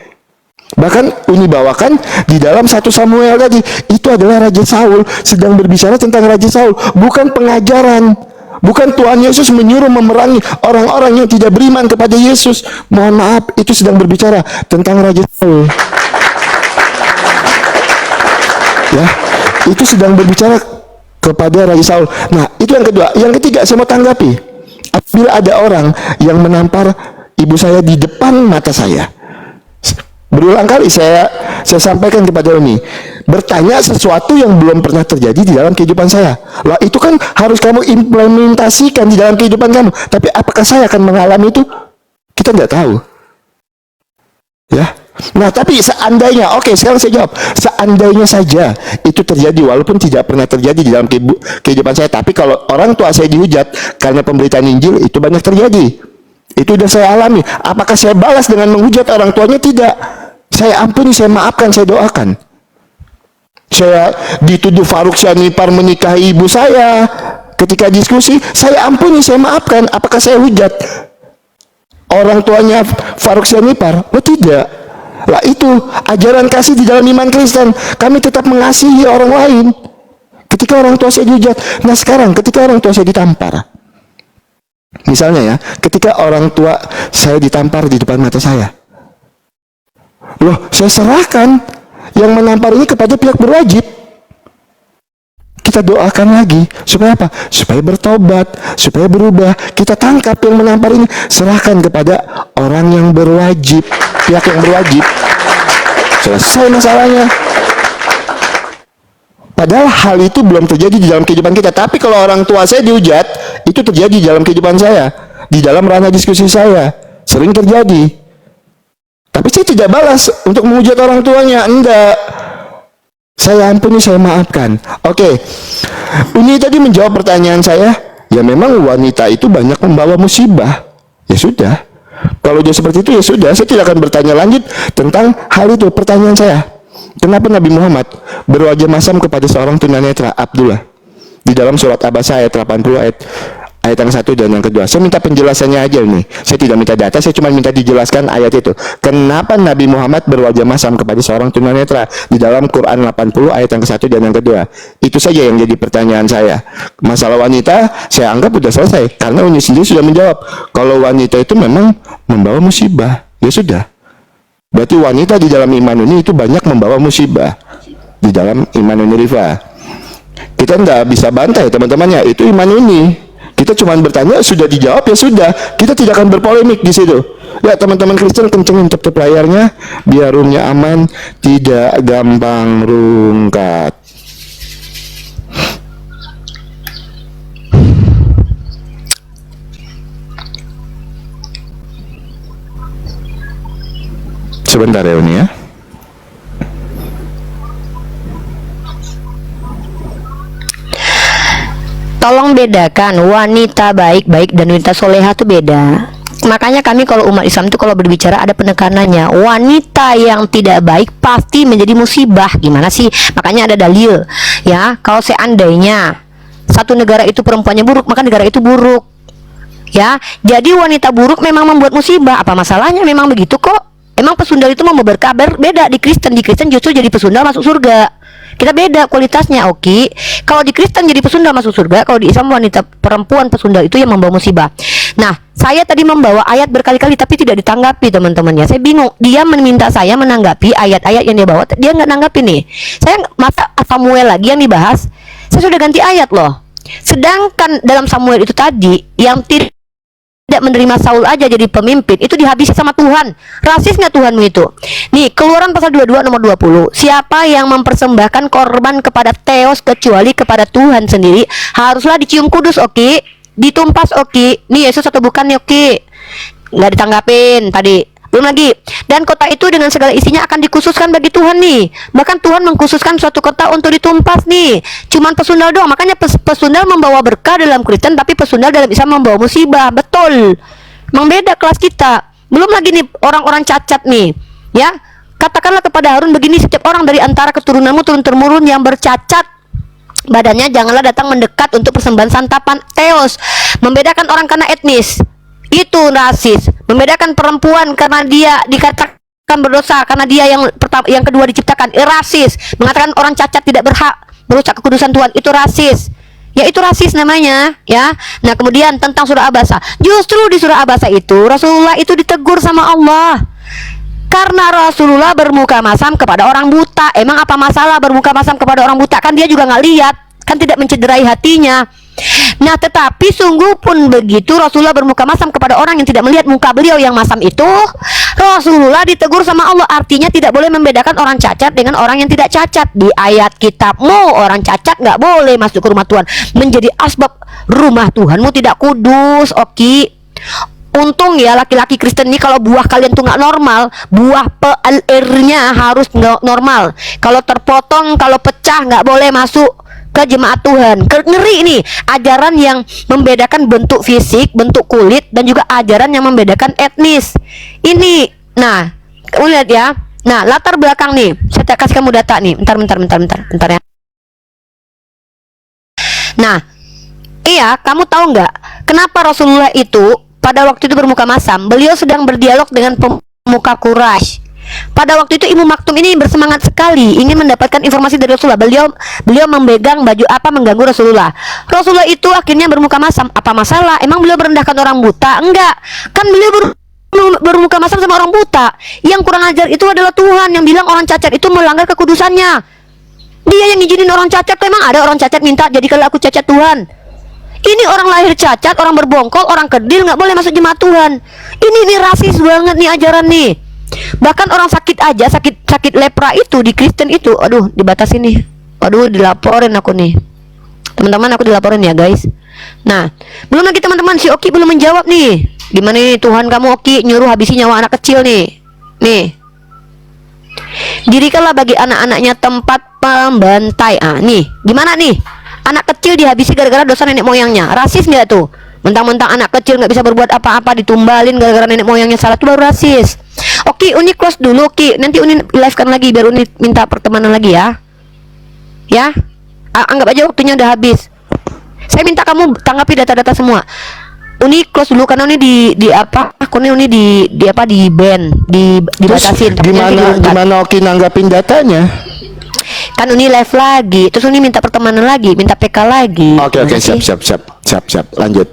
Bahkan Uni bawakan di dalam 1 Samuel tadi, itu adalah Raja Saul sedang berbicara tentang Raja Saul, bukan pengajaran. Bukan Tuhan Yesus menyuruh memerangi orang-orang yang tidak beriman kepada Yesus. Mohon maaf, itu sedang berbicara tentang Raja Saul. Ya, itu sedang berbicara kepada Raja Saul. Nah, itu yang kedua. Yang ketiga, saya mau tanggapi. Apabila ada orang yang menampar ibu saya di depan mata saya, berulang kali saya sampaikan kepada Uni, bertanya sesuatu yang belum pernah terjadi di dalam kehidupan saya. Lah, itu kan harus kamu implementasikan di dalam kehidupan kamu. Tapi apakah saya akan mengalami itu? Kita nggak tahu. Ya. Nah, tapi seandainya, oke, sekarang saya jawab, seandainya saja itu terjadi, walaupun tidak pernah terjadi di dalam kehidupan saya, tapi kalau orang tua saya dihujat karena pemberitaan Injil, itu banyak terjadi. Itu sudah saya alami. Apakah saya balas dengan menghujat orang tuanya? Tidak. Saya ampuni, saya maafkan, saya doakan. Saya dituduh Faruk Syanipar menikahi ibu saya, ketika diskusi, saya ampuni, saya maafkan. Apakah saya hujat orang tuanya Faruk Syanipar? Oh, tidak. Lah, itu ajaran kasih di dalam iman Kristen. Kami tetap mengasihi orang lain. ketika orang tua saya dihujat. Nah sekarang ketika orang tua saya ditampar, misalnya ya, ketika orang tua saya ditampar di depan mata saya, loh, saya serahkan yang menampar ini kepada pihak berwajib. Kita doakan lagi supaya apa? Supaya bertobat, supaya berubah. Kita tangkap yang menampar ini, serahkan kepada orang yang berwajib, pihak yang berwajib. Selesai masalahnya. Padahal hal itu belum terjadi di dalam kehidupan kita. Tapi kalau orang tua saya dihujat, itu terjadi di dalam kehidupan saya, di dalam ranah diskusi saya, sering terjadi. Tapi saya tidak balas untuk menghujat orang tuanya, enggak. Saya ampuni, saya maafkan. Oke. Ini tadi menjawab pertanyaan saya. Ya memang wanita itu banyak membawa musibah. Ya sudah. Kalau dia seperti itu ya sudah. Saya tidak akan bertanya lanjut tentang hal itu. Pertanyaan saya, kenapa Nabi Muhammad berwajah masam kepada seorang tunanetra, Abdullah, di dalam surat Abasa ayat 80 ayat yang 1 dan yang kedua. Saya minta penjelasannya aja nih. Saya tidak minta data, saya cuma minta dijelaskan ayat itu. Kenapa Nabi Muhammad berwajah masam kepada seorang tunanetra di dalam Quran 80 ayat yang ke-1 dan yang kedua. Itu saja yang jadi pertanyaan saya. Masalah wanita saya anggap sudah selesai karena Uni sendiri sudah menjawab. Kalau wanita itu memang membawa musibah, ya sudah. Berarti wanita di dalam iman ini itu banyak membawa musibah di dalam iman Uni Rifa. Kita nggak bisa bantai teman-teman ya, itu iman Uni. Kita cuma bertanya, sudah dijawab ya sudah. Kita tidak akan berpolemik di situ. Ya teman-teman Kristen, kencengin tutup layarnya biar roomnya aman, tidak gampang rungkat. Sebentar ya Uni ya. Tolong bedakan wanita baik-baik dan wanita soleha itu beda. Makanya kami kalau umat Islam itu kalau berbicara ada penekanannya. Wanita yang tidak baik pasti menjadi musibah. Gimana sih? Makanya ada dalil. Ya, kalau seandainya satu negara itu perempuannya buruk, maka negara itu buruk. Ya, jadi wanita buruk memang membuat musibah. Apa masalahnya? Memang begitu kok. Emang pesundal itu mau berkabar beda di Kristen. Di Kristen justru jadi pesundal masuk surga. Kita beda kualitasnya, oke. Kalau di Kristen jadi pesundal masuk surga, kalau di Islam wanita perempuan pesundal itu yang membawa musibah. Nah, saya tadi membawa ayat berkali-kali tapi tidak ditanggapi teman-teman ya. Saya bingung. Dia meminta saya menanggapi ayat-ayat yang dia bawa, dia nggak nanggapi nih. Saya masa Samuel lagi yang dibahas. Saya sudah ganti ayat loh. Sedangkan dalam Samuel itu tadi yang tidak menerima Saul aja jadi pemimpin itu dihabisi sama Tuhan. Rasis nggak Tuhanmu itu? Nih, Keluaran pasal 22 nomor 20. Siapa yang mempersembahkan korban kepada Theos kecuali kepada Tuhan sendiri haruslah dicium kudus, oke? Ditumpas, oke? Nih Yesus atau bukan nih, oke? Nggak ditanggapin tadi. Belum lagi. Dan kota itu dengan segala isinya akan dikhususkan bagi Tuhan nih. Bahkan Tuhan mengkhususkan suatu kota untuk ditumpas nih. Cuman pesundal doang. Makanya pesundal membawa berkah dalam Kristen, tapi pesundal dalam Islam membawa musibah. Betul. Memang beda kelas kita. Belum lagi nih orang-orang cacat nih. Ya, katakanlah kepada Harun begini, setiap orang dari antara keturunanmu turun-temurun yang bercacat badannya janganlah datang mendekat untuk persembahan santapan. Theos, membedakan orang karena etnis. Itu rasis. Membedakan perempuan karena dia dikatakan berdosa karena dia yang pertama, yang kedua diciptakan. Rasis. Mengatakan orang cacat tidak berhak merusak kekudusan Tuhan, itu rasis. Ya itu rasis namanya, ya. Nah, kemudian tentang surah Abasa. Justru di surah Abasa itu Rasulullah itu ditegur sama Allah. Karena Rasulullah bermuka masam kepada orang buta. Emang apa masalah bermuka masam kepada orang buta? Kan dia juga nggak lihat, kan tidak mencederai hatinya. Nah, tetapi sungguh pun begitu Rasulullah bermuka masam kepada orang yang tidak melihat muka beliau yang masam itu, Rasulullah ditegur sama Allah. Artinya tidak boleh membedakan orang cacat dengan orang yang tidak cacat. Di ayat kitabmu orang cacat nggak boleh masuk ke rumah Tuhan, menjadi asbab rumah Tuhanmu tidak kudus, oke? Untung ya laki-laki Kristen ini kalau buah kalian tuh nggak normal, buah PLR-nya harus normal. Kalau terpotong, kalau pecah nggak boleh masuk ke jemaat Tuhan. Ngeri ini ajaran yang membedakan bentuk fisik, bentuk kulit, dan juga ajaran yang membedakan etnis. Ini, nah, kamu lihat ya. Nah, latar belakang nih, saya kasih kamu data nih. Bentar ya. Nah, iya, kamu tahu nggak kenapa Rasulullah itu pada waktu itu bermuka masam? Beliau sedang berdialog dengan pemuka Quraisy. Pada waktu itu Ibu Maktum ini bersemangat sekali ingin mendapatkan informasi dari Rasulullah. Beliau memegang baju apa mengganggu Rasulullah. Rasulullah itu akhirnya bermuka masam. Apa masalah? Emang beliau merendahkan orang buta? Enggak. Kan beliau bermuka masam sama orang buta. Yang kurang ajar itu adalah Tuhan yang bilang orang cacat itu melanggar kekudusannya. Dia yang ngizinin orang cacat. Emang ada orang cacat minta jadikanlah aku cacat Tuhan? Ini orang lahir cacat, orang berbongkol, orang kedil nggak boleh masuk jemaat Tuhan. Ini rasis banget nih ajaran nih. Bahkan orang sakit aja, sakit lepra itu di Kristen itu, aduh dibatasi nih. Aduh dilaporin aku nih. Teman-teman aku dilaporin ya guys. Nah, belum lagi teman-teman si Oki belum menjawab nih. Gimana nih Tuhan kamu Oki nyuruh habisi nyawa anak kecil nih. Nih. Dirikanlah bagi anak-anaknya tempat pembantai. Ah, nih, gimana nih? Anak kecil dihabisi gara-gara dosa nenek moyangnya. Rasis nggak tuh? Mentang-mentang anak kecil nggak bisa berbuat apa-apa ditumbalin gara-gara nenek moyangnya salah, itu baru rasis. Oke, Uni close dulu, Oke. Nanti Uni live kan lagi biar Uni minta pertemanan lagi ya. Ya. Anggap aja waktunya udah habis. Saya minta kamu tanggapi data-data semua. Uni close dulu karena Uni di apa? Akunnya Uni di apa? Di ban, dibatasin. Gimana Oki nanggapin datanya? Kan Uni live lagi, terus Uni minta pertemanan lagi, minta PK lagi. Oke, siap, lanjut.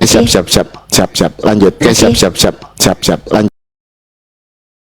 Siap, lanjut. Oke, siap, lanjut.